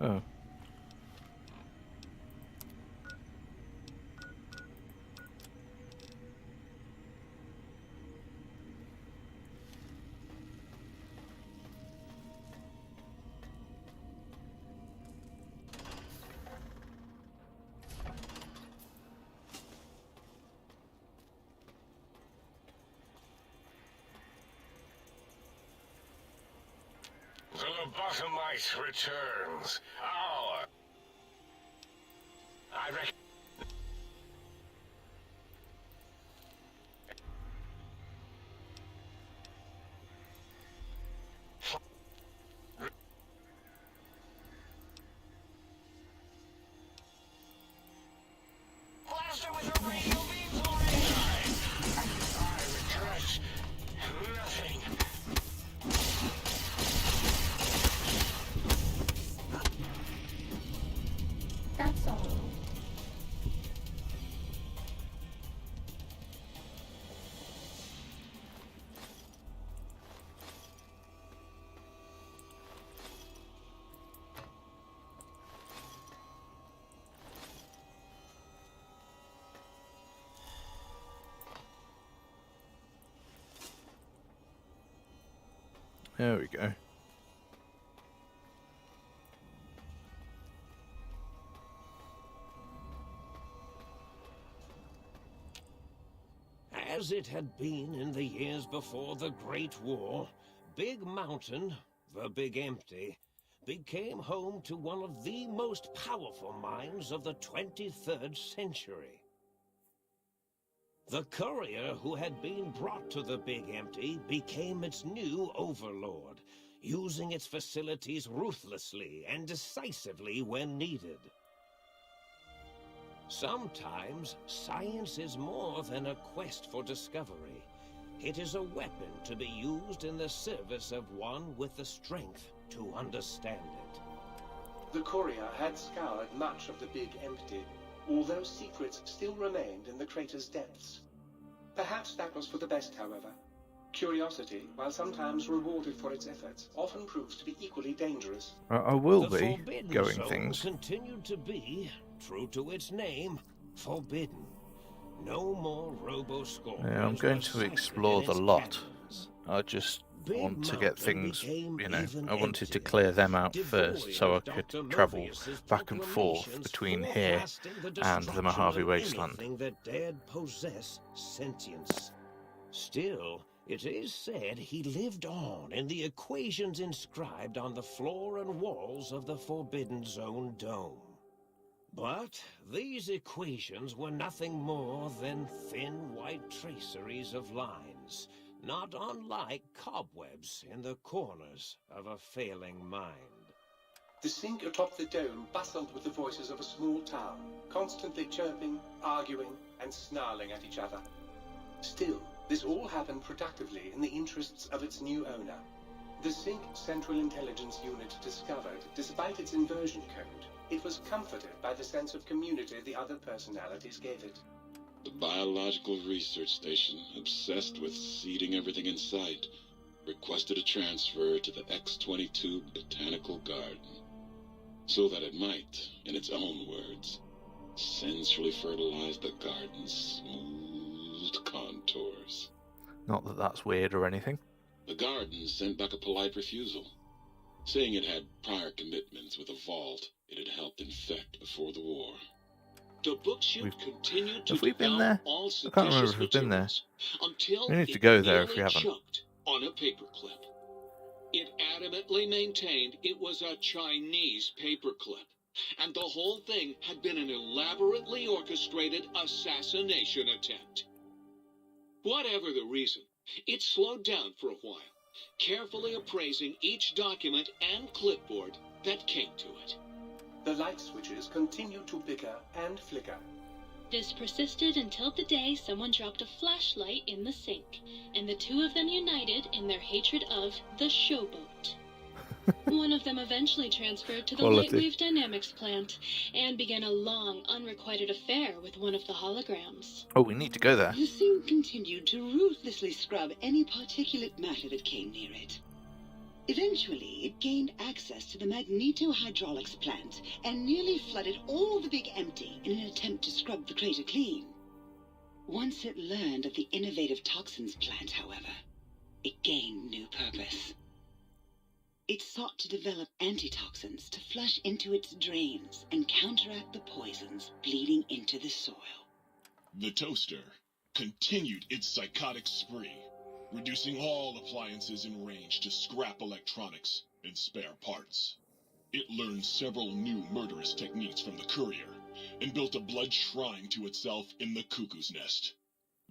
Oh. The lobotomite returns. I reckon. Blaster with a radio beam for it! I regret nothing. That's all. There we go. As it had been in the years before the Great War, Big Mountain, the Big Empty, became home to one of the most powerful minds of the 23rd century. The courier who had been brought to the Big Empty became its new overlord, using its facilities ruthlessly and decisively when needed. Sometimes, science is more than a quest for discovery. It is a weapon to be used in the service of one with the strength to understand it. The courier had scoured much of the Big Empty, although secrets still remained in the crater's depths. Perhaps that was for the best, however. Curiosity, while sometimes rewarded for its efforts, often proves to be equally dangerous. I will The be Forbidden going Zone things. continued to be, true to its name, forbidden. No more robo-scorpions Yeah, I'm going were to sighted explore in the its lot. caverns. I just Big want to get Mountain things, became even I wanted to emptier, clear them out devoid first so I of could Dr. travel Mobius's back and forth proclamations between here forecasting the and the destruction Mojave of Wasteland. anything that dared possess sentience. Still, it is said he lived on in the equations inscribed on the floor and walls of the Forbidden Zone dome. But these equations were nothing more than thin white traceries of lines, not unlike cobwebs in the corners of a failing mind. The sink atop the dome bustled with the voices of a small town, constantly chirping, arguing, and snarling at each other. Still, this all happened productively in the interests of its new owner. The Sink Central Intelligence Unit discovered, despite its inversion code, it was comforted by the sense of community the other personalities gave it. The biological research station, obsessed with seeding everything in sight, requested a transfer to the X-22 Botanical Garden, so that it might, in its own words, sensually fertilize the garden's smooth contours. Not that that's weird or anything. The garden sent back a polite refusal, saying it had prior commitments with a vault it had helped infect before the war. The bookship continued to Have we been devour there? all I can't remember seditious if we've been there. materials until We need to it go there if we nearly haven't. choked on a paperclip. It adamantly maintained it was a Chinese paperclip, and the whole thing had been an elaborately orchestrated assassination attempt. Whatever the reason, it slowed down for a while, carefully appraising each document and clipboard that came to it. The light switches continued to bicker and flicker. This persisted until the day someone dropped a flashlight in the sink, and the two of them united in their hatred of the showboat. One of them eventually transferred to the Quality. Lightwave Dynamics plant, and began a long, unrequited affair with one of the holograms. Oh, we need to go there. The sink continued to ruthlessly scrub any particulate matter that came near it. Eventually, it gained access to the magnetohydraulics plant and nearly flooded all the Big Empty in an attempt to scrub the crater clean. Once it learned of the innovative toxins plant, however, it gained new purpose. It sought to develop antitoxins to flush into its drains and counteract the poisons bleeding into the soil. The toaster continued its psychotic spree, reducing all appliances in range to scrap electronics and spare parts. It learned several new murderous techniques from the courier and built a blood shrine to itself in the cuckoo's nest.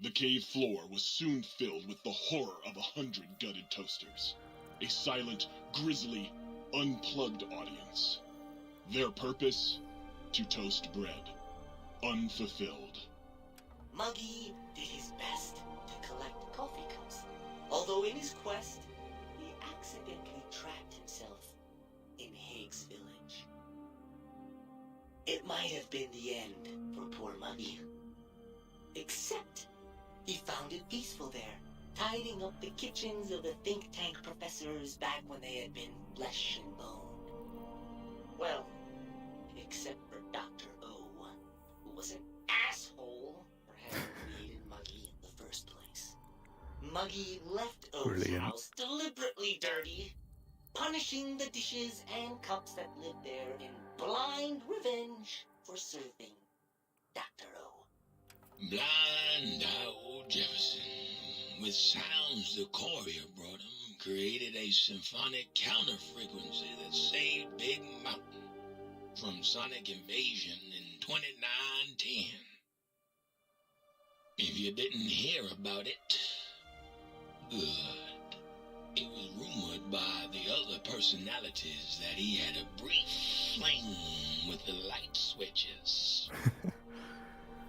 The cave floor was soon filled with the horror of 100 gutted toasters. A silent, grisly, unplugged audience. Their purpose? To toast bread. Unfulfilled. Muggy did his best to collect coffee cups, although in his quest, he accidentally trapped himself in Higgs Village. It might have been the end for poor Muggy. Except, he found it peaceful there, tidying up the kitchens of the think tank professors back when they had been flesh and bone. Well, except for Dr. O, who was an asshole for having created Muggy in the first place. Muggy left O's Brilliant. house deliberately dirty, punishing the dishes and cups that lived there in blind revenge for serving Dr. O. Blind old Jefferson, with sounds the courier brought him, created a symphonic counter-frequency that saved Big Mountain from sonic invasion in 2910. If you didn't hear about it, good. It was rumored by the other personalities that he had a brief fling with the light switches.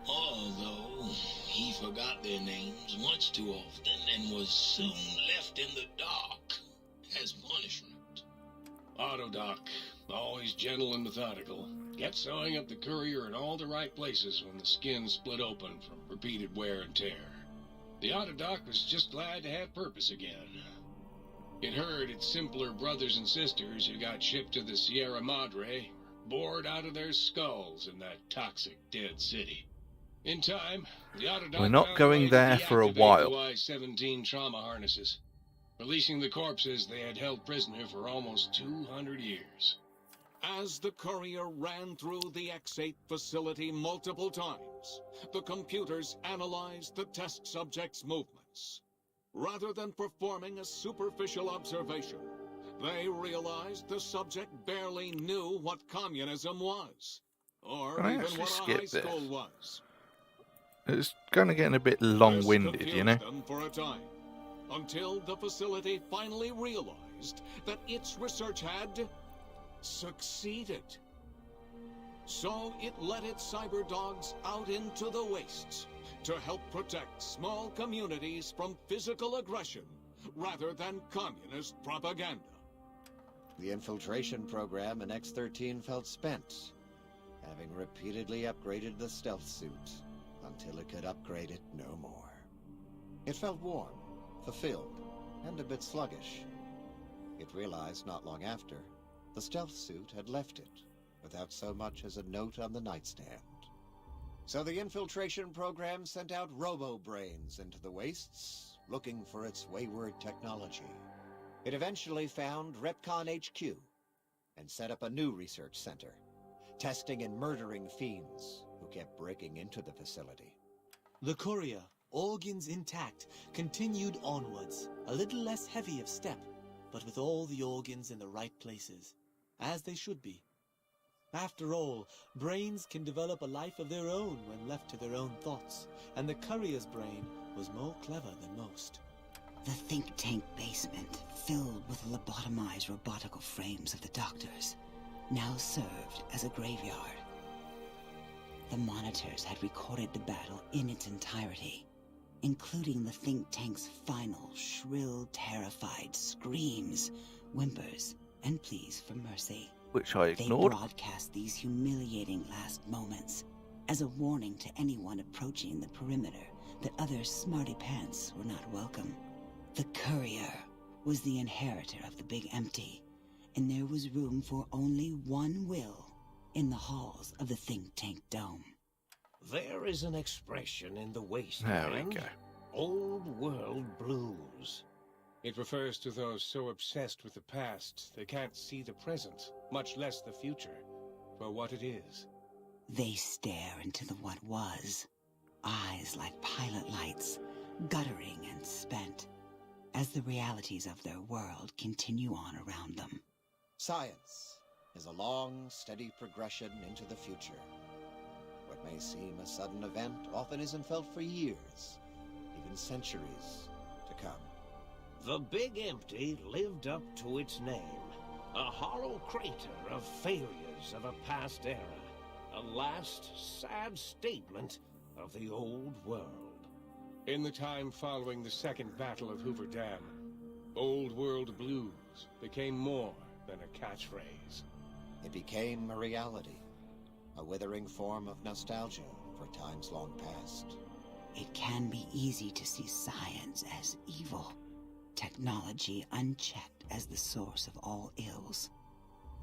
Although he forgot their names much too often and was soon left in the dark as punishment. Autodoc, always gentle and methodical, kept sewing up the courier in all the right places when the skin split open from repeated wear and tear. The Autodoc was just glad to have purpose again. It heard its simpler brothers and sisters who got shipped to the Sierra Madre were bored out of their skulls in that toxic dead city. In time, the Autodoc We're not found a going way to there for a deactivate while. the Y-17 trauma harnesses. releasing the corpses they had held prisoner for almost 200 years. As the courier ran through the X8 facility multiple times, the computers analyzed the test subject's movements. Rather than performing a superficial observation, they realized the subject barely knew what communism was, or Can I even actually what a skip high school this? was. It's kind of getting a bit long-winded, you know? This confused them for a time, until the facility finally realized that its research had succeeded. So it let its cyber dogs out into the wastes to help protect small communities from physical aggression rather than communist propaganda. The infiltration program in X-13 felt spent, having repeatedly upgraded the stealth suit until it could upgrade it no more. It felt warm, fulfilled, and a bit sluggish. It realized not long after the stealth suit had left it without so much as a note on the nightstand. So the infiltration program sent out robo-brains into the wastes, looking for its wayward technology. It eventually found Repcon HQ and set up a new research center, testing and murdering fiends who kept breaking into the facility. The courier, organs intact, continued onwards, a little less heavy of step, but with all the organs in the right places, as they should be. After all, brains can develop a life of their own when left to their own thoughts, and the courier's brain was more clever than most. The think tank basement, filled with lobotomized robotical frames of the doctors, now served as a graveyard. The monitors had recorded the battle in its entirety, including the think tank's final, shrill, terrified screams, whimpers, and pleas for mercy. Which I They ignored. broadcast these humiliating last moments as a warning to anyone approaching the perimeter that other smarty pants were not welcome. The courier was the inheritor of the Big Empty, and there was room for only one will in the halls of the think tank dome. There is an expression in the There wasteland. we go. Old world blues. It refers to those so obsessed with the past they can't see the present, much less the future, for what it is. They stare into the what was, eyes like pilot lights, guttering and spent, as the realities of their world continue on around them. Science is a long, steady progression into the future. What may seem a sudden event often isn't felt for years, even centuries to come. The Big Empty lived up to its name. A hollow crater of failures of a past era. A last sad statement of the old world. In the time following the Second Battle of Hoover Dam, Old World Blues became more than a catchphrase. It became a reality, a withering form of nostalgia for times long past. It can be easy to see science as evil, technology unchecked as the source of all ills,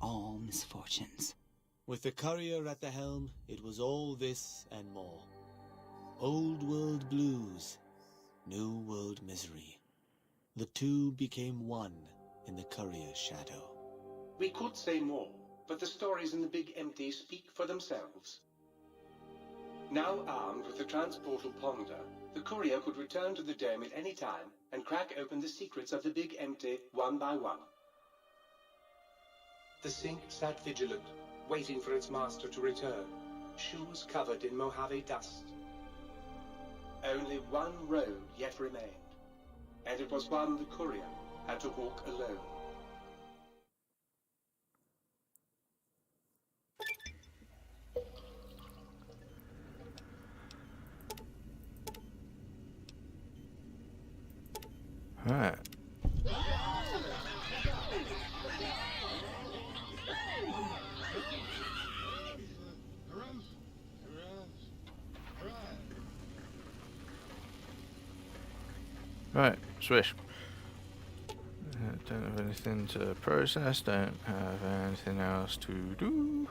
all misfortunes. With the courier at the helm, it was all this and more. Old world blues, new world misery. The two became one in the courier's shadow. We could say more, but the stories in the Big Empty speak for themselves. Now armed with the transportal Ponder, the courier could return to the dome at any time and crack open the secrets of the Big Empty one by one. The Sink sat vigilant, waiting for its master to return, shoes covered in Mojave dust. Only one road yet remained, and it was one the courier had to walk alone. Right. Right, swish. Don't have anything to process, don't have anything else to do.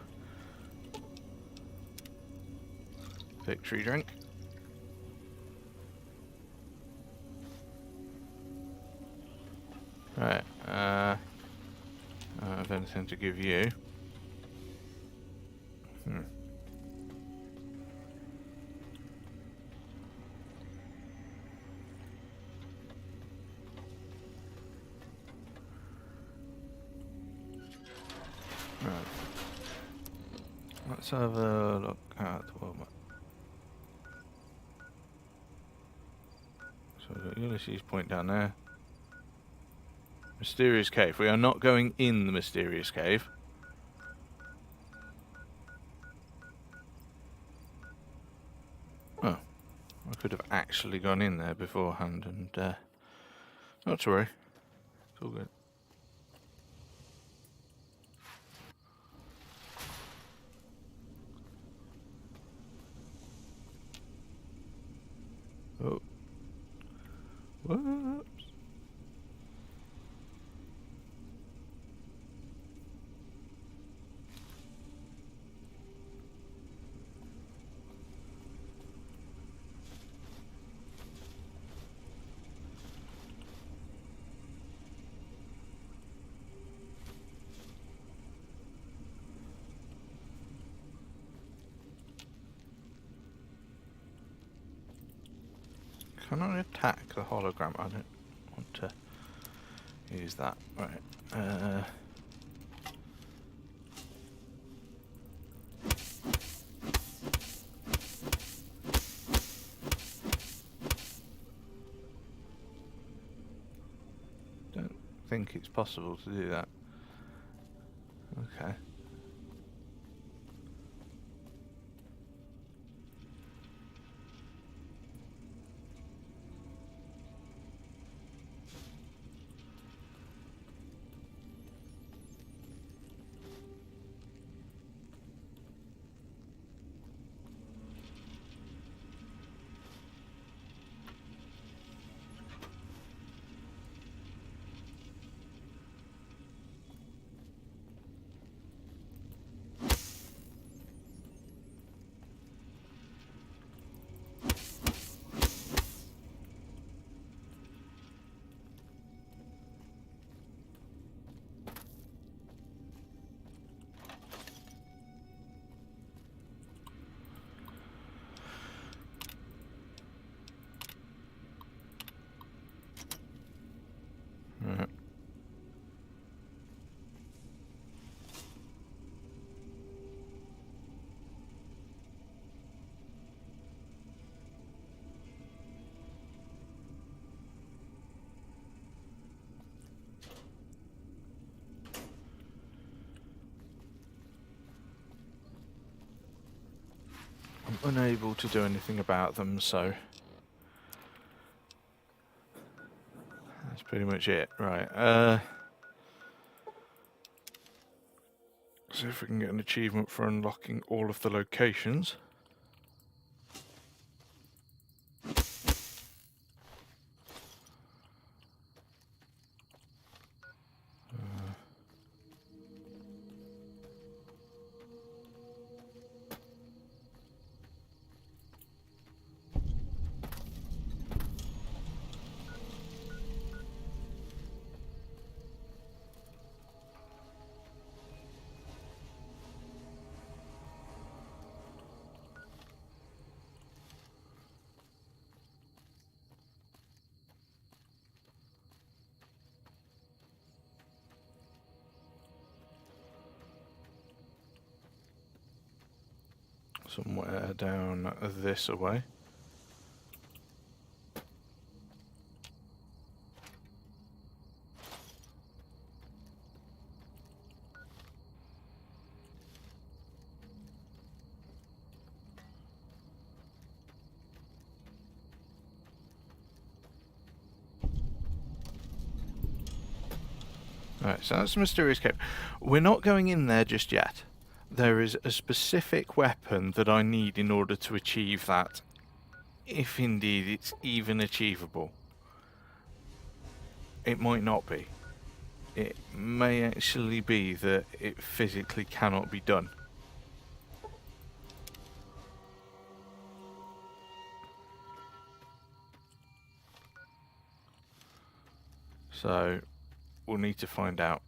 Victory drink. Right, I don't have anything to give you. Right. Let's have a look at the world map. So we've got Ulysses Point down there. Mysterious cave. We are not going in the mysterious cave. Oh, I could have actually gone in there beforehand, and not to worry, it's all good. Oh, whoops. Can I attack the hologram? I don't want to use that. Right. Don't think it's possible to do that. Okay. Right. I'm unable to do anything about them, so that's pretty much it. Right. See if we can get an achievement for unlocking all of the locations. Somewhere down this way. Right, so that's the mysterious cave. We're not going in there just yet. There is a specific weapon that I need in order to achieve that, if indeed it's even achievable. It might not be. It may actually be that it physically cannot be done. So we'll need to find out.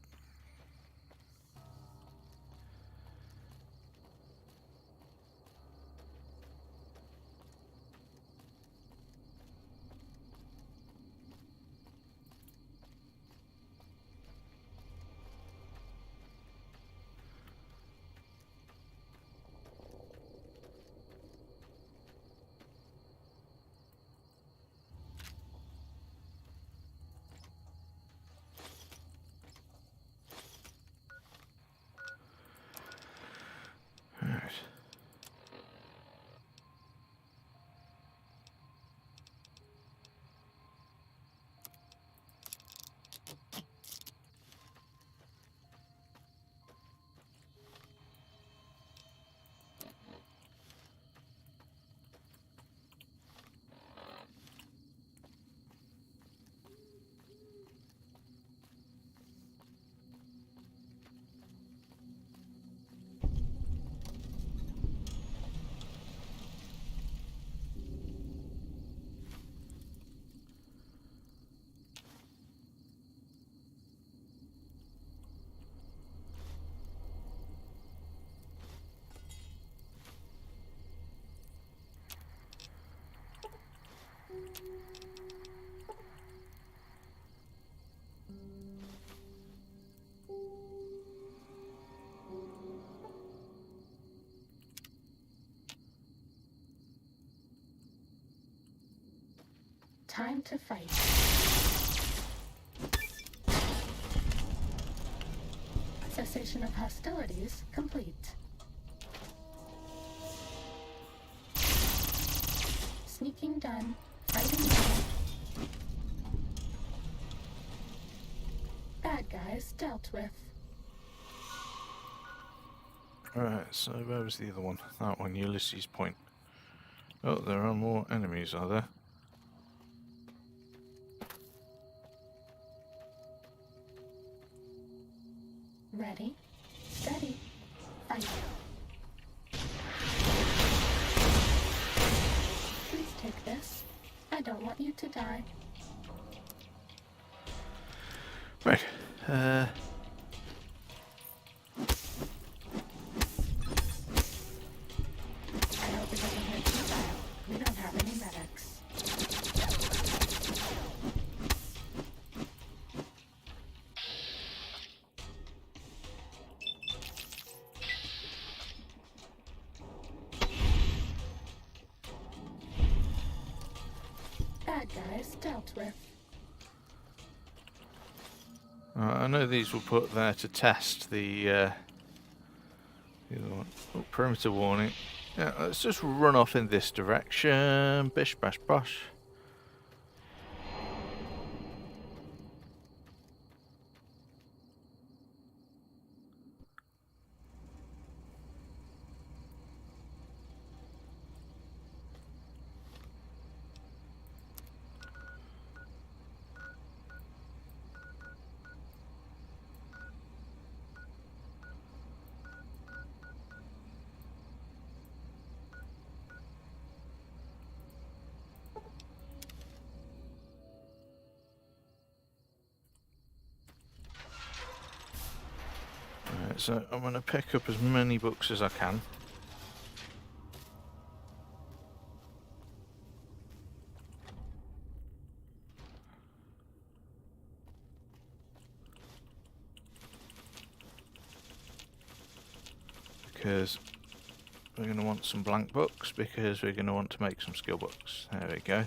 Alright. Time to fight. Cessation of hostilities complete. Sneaking done. Fighting done. Bad guys dealt with. Alright, so where was the other one? That one, Ulysses Point. Oh, there are more enemies, are there? Ready, steady, fight. Please take this. I don't want you to die. Right. I hope it doesn't hurt you, child. We don't have any medics. Bad guys dealt with. I know these were put there to test the other one. Oh, perimeter warning. Yeah, let's just run off in this direction. Bish bash bosh. Right, so I'm going to pick up as many books as I can. Because we're going to want some blank books, because we're going to want to make some skill books. There we go.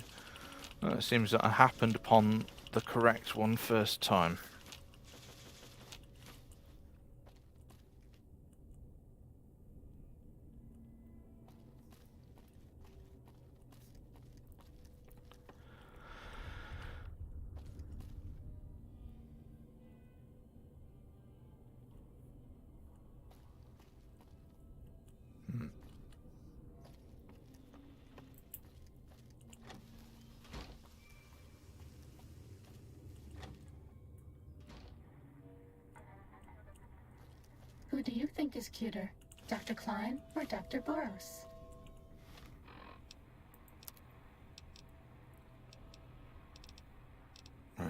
It seems that I happened upon the correct one first time. Who do you think is cuter, Dr. Klein or Dr. Boros? Right.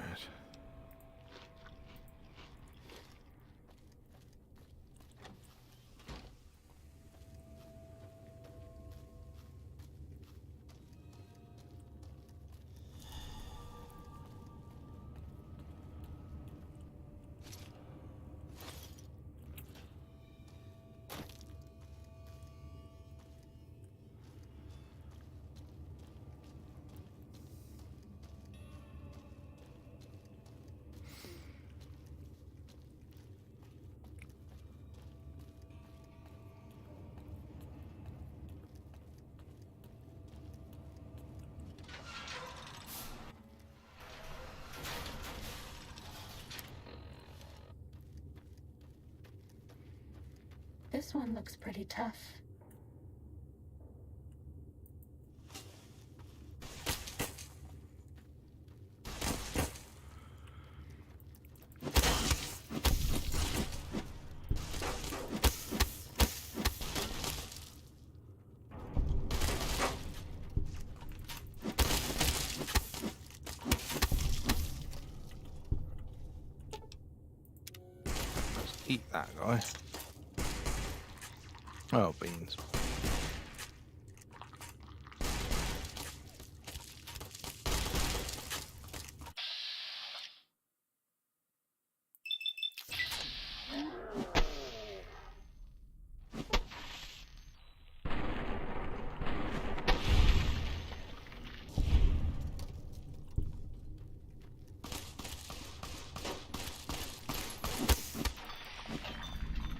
This one looks pretty tough. Eat that guy. Oh, beans.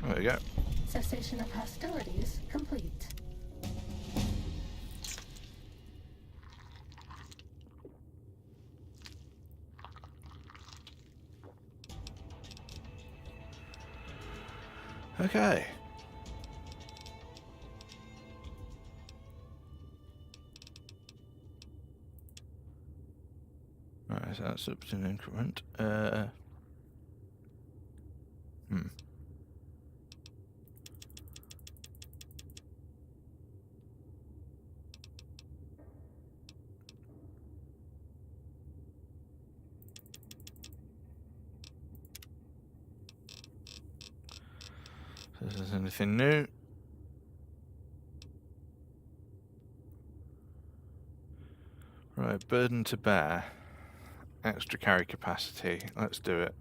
There we go. Cessation of hostilities complete. Okay. Alright, so that's up to an increment. So is there anything new? Right, burden to bear. Extra carry capacity. Let's do it.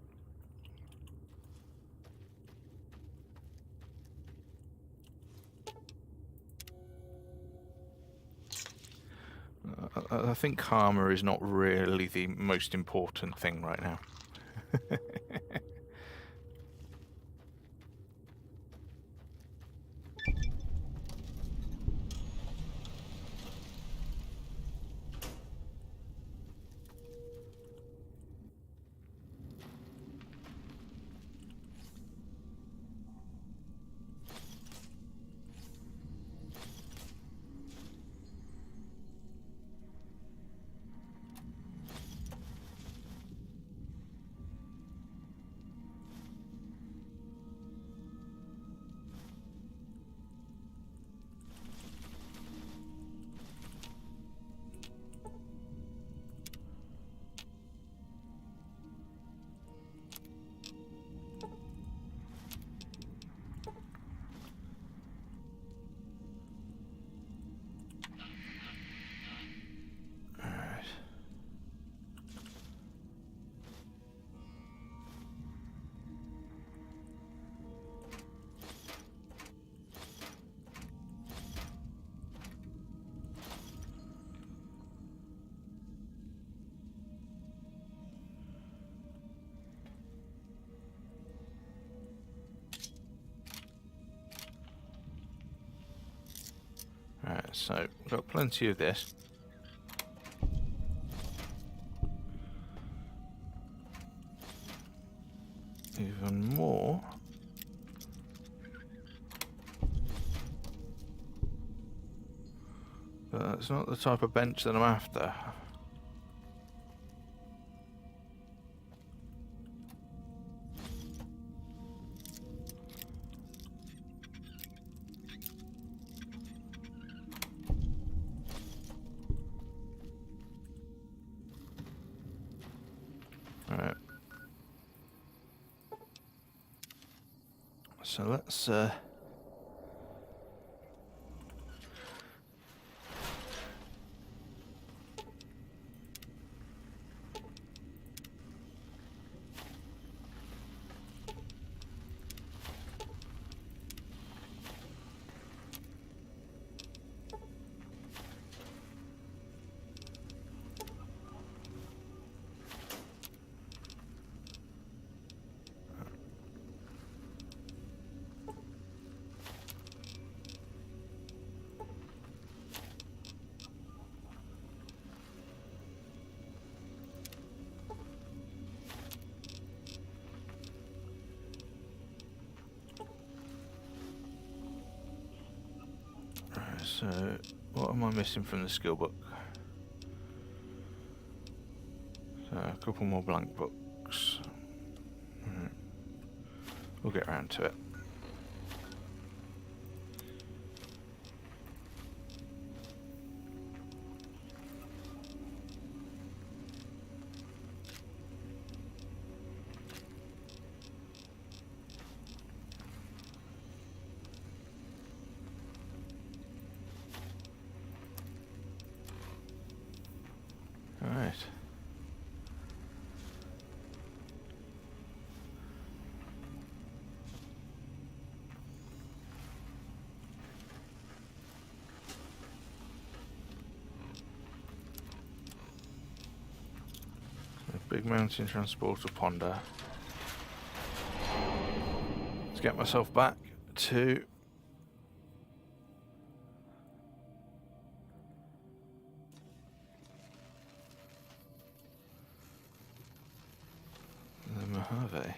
I think karma is not really the most important thing right now. Right, so we've got plenty of this. Even more. But that's not the type of bench that I'm after. Alright. So let's So, what am I missing from the skill book? So, a couple more blank books. Right. We'll get around to it. Alright. Big mountain transporter ponder. Let's get myself back to the Mojave.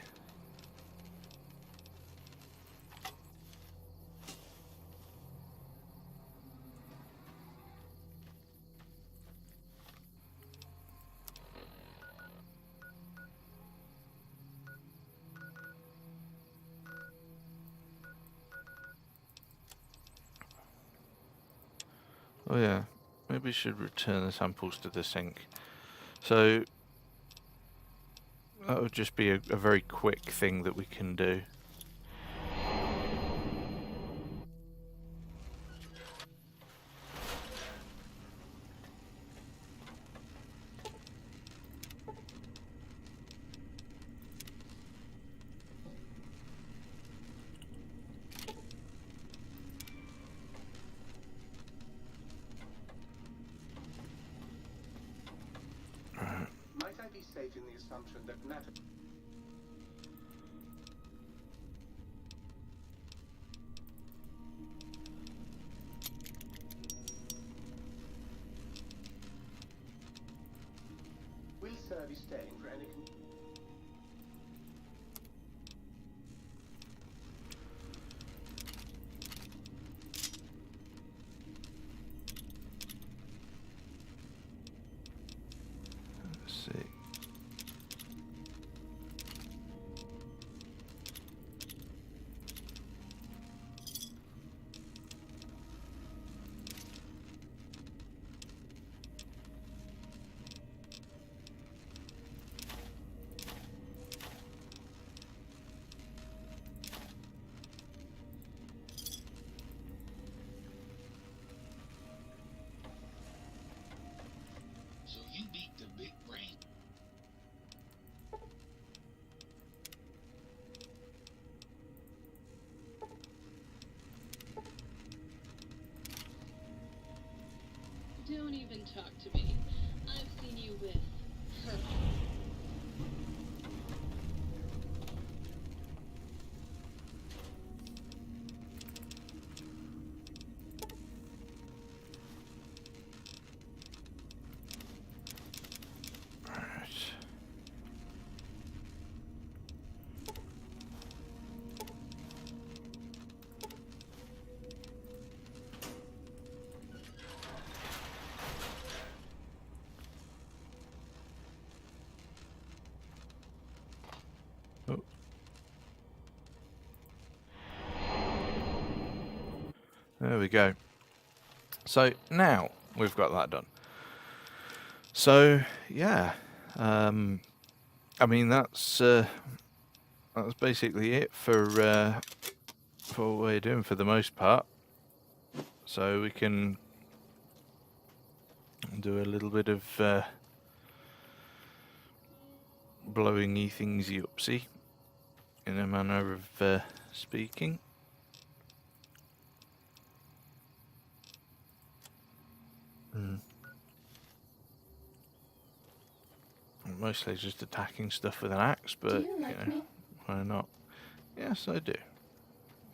Oh yeah, maybe we should return the samples to the sink. So that would just be a very quick thing that we can do. Might I be safe in the assumption that matter... Will Sir be staying for any... Let's see. So you beat the big brain. Don't even talk to me. I've seen you with her. Oh. There we go. So now we've got that done. So yeah, I mean that's basically it for what we're doing for the most part. So we can do a little bit of blowing-y thingsy upsy in a manner of speaking. Mostly just attacking stuff with an axe, but Do you like know, me? why not? Yes, I do.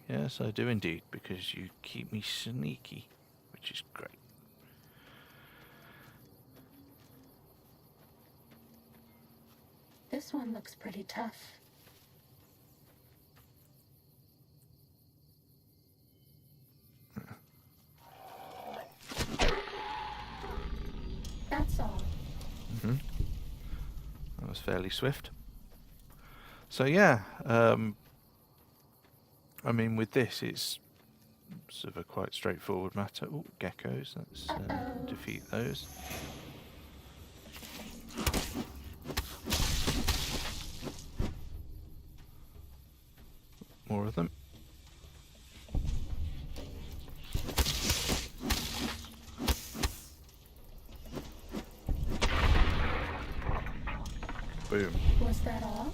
Yes, I do indeed, because you keep me sneaky, which is great. This one looks pretty tough. was fairly swift. So yeah, I mean, with this, it's sort of a quite straightforward matter. Oh, geckos, let's defeat those. More of them. Boom. Was that all?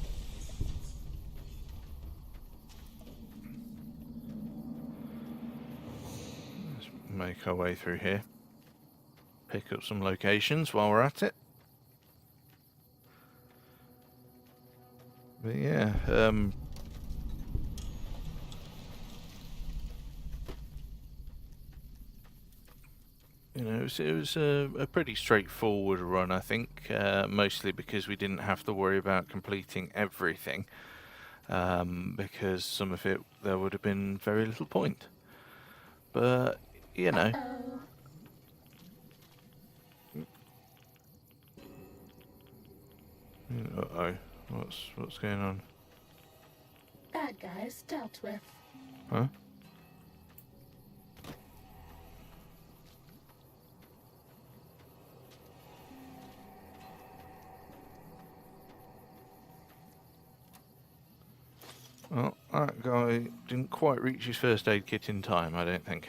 Let's make our way through here. Pick up some locations while we're at it. But yeah, you know, it was a pretty straightforward run, I think, mostly because we didn't have to worry about completing everything, because some of it there would have been very little point. But, you know. Uh-oh, what's going on? Bad guys dealt with. Huh? Well, that guy didn't quite reach his first aid kit in time, I don't think.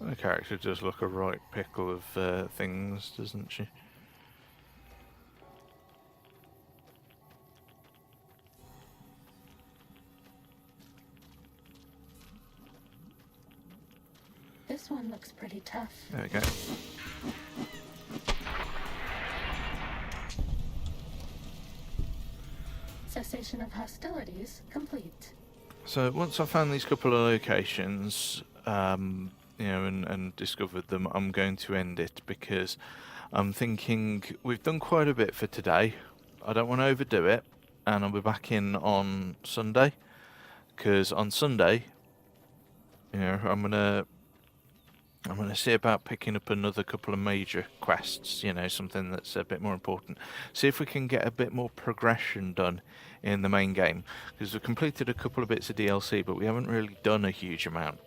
The character does look a right pickle of things, doesn't she? This one looks pretty tough. There we go. Cessation of hostilities complete. So once I've found these couple of locations, you know, and discovered them, I'm going to end it because I'm thinking we've done quite a bit for today. I don't want to overdo it, and I'll be back in on Sunday, because on Sunday, you know, I'm gonna see about picking up another couple of major quests, you know, something that's a bit more important. See if we can get a bit more progression done in the main game, because we've completed a couple of bits of DLC, but we haven't really done a huge amount.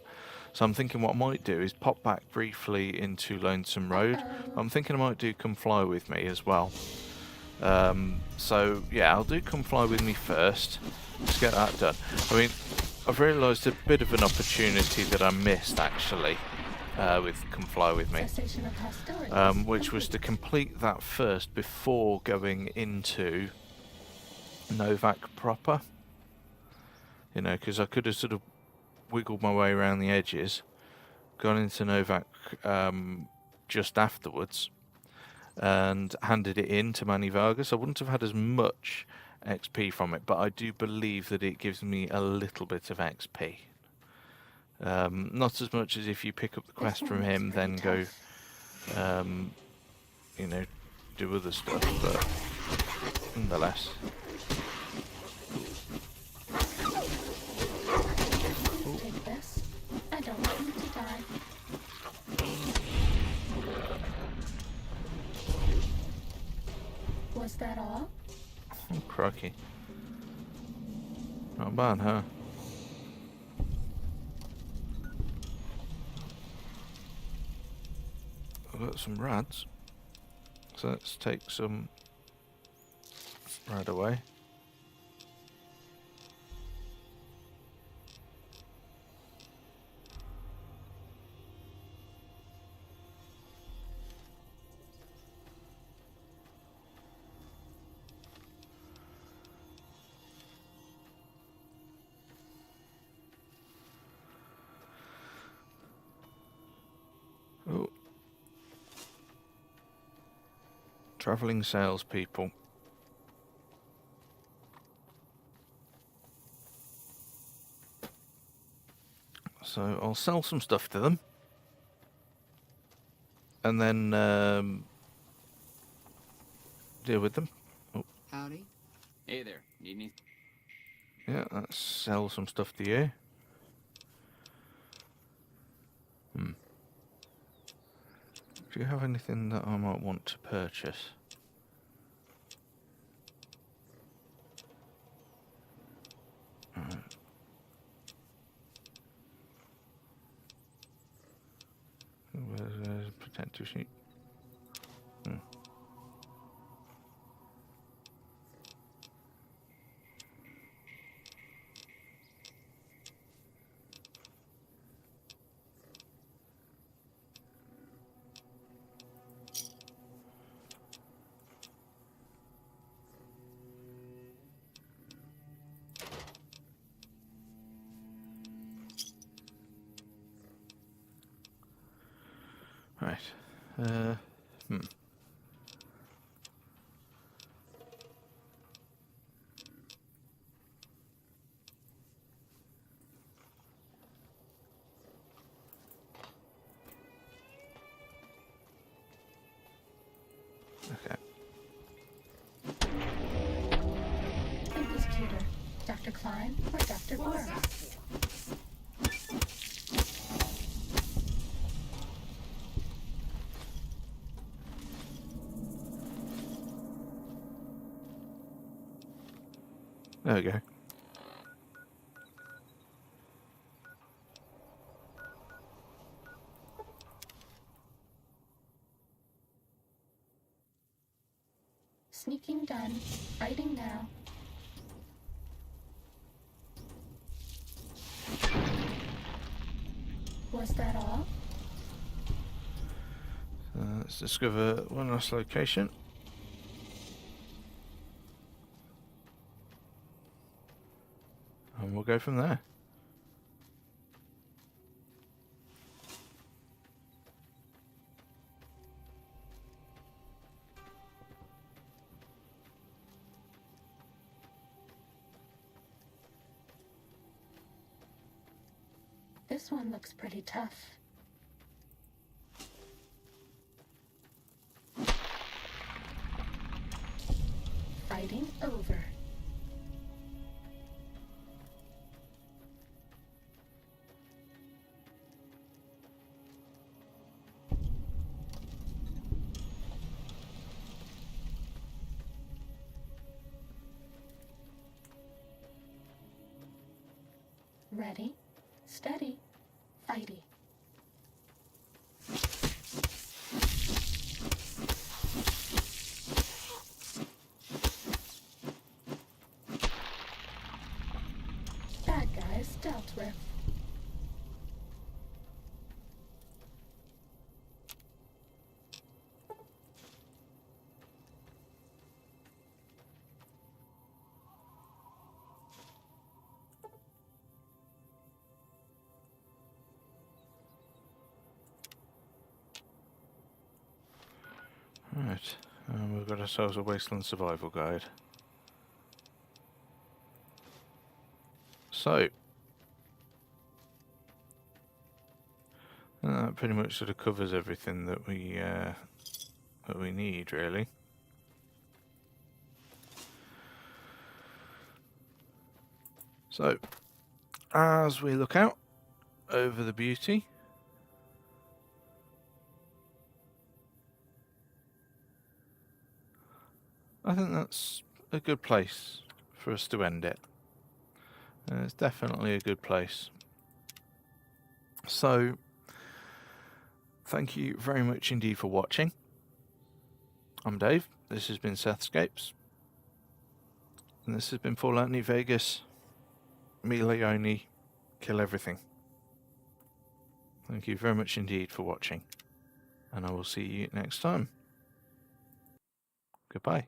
So I'm thinking what I might do is pop back briefly into Lonesome Road. I'm thinking I might do Come Fly With Me as well. So yeah, I'll do Come Fly With Me first. Let's get that done. I mean, I've realised a bit of an opportunity that I missed actually. With Come Fly With Me, which was to complete that first before going into Novak proper. You know, because I could have sort of wiggled my way around the edges, gone into Novak just afterwards, and handed it in to Manny Vargas. I wouldn't have had as much XP from it, but I do believe that it gives me a little bit of XP. Not as much as if you pick up the quest from him, then go, you know, do other stuff, but nonetheless. Take this. I don't want you to die. Was that all? Oh, crikey. Not bad, huh? I've got some rads, so let's take some rad away. Oh. Travelling salespeople. So I'll sell some stuff to them, and then deal with them. Oh. Howdy. Hey there. Need any? Yeah, let's sell some stuff to you. Do you have anything that I might want to purchase? Where's a potential sheet? Right. Okay. Who was cuter, Dr. Klein or Dr. Burr? There we go. Sneaking done. Fighting now. Was that all? Let's discover one last location. And we'll go from there. This one looks pretty tough. Fighting over. Ready, steady, fighty. Bad guys dealt with. Right, we've got ourselves a wasteland survival guide. So, that pretty much sort of covers everything that we need, really. So, as we look out over the beauty, I think that's a good place for us to end it. It's definitely a good place. So, thank you very much indeed for watching. I'm Dave, this has been SethScapes, and this has been Fallout New Vegas, me Leone, kill everything. Thank you very much indeed for watching, and I will see you next time. Goodbye.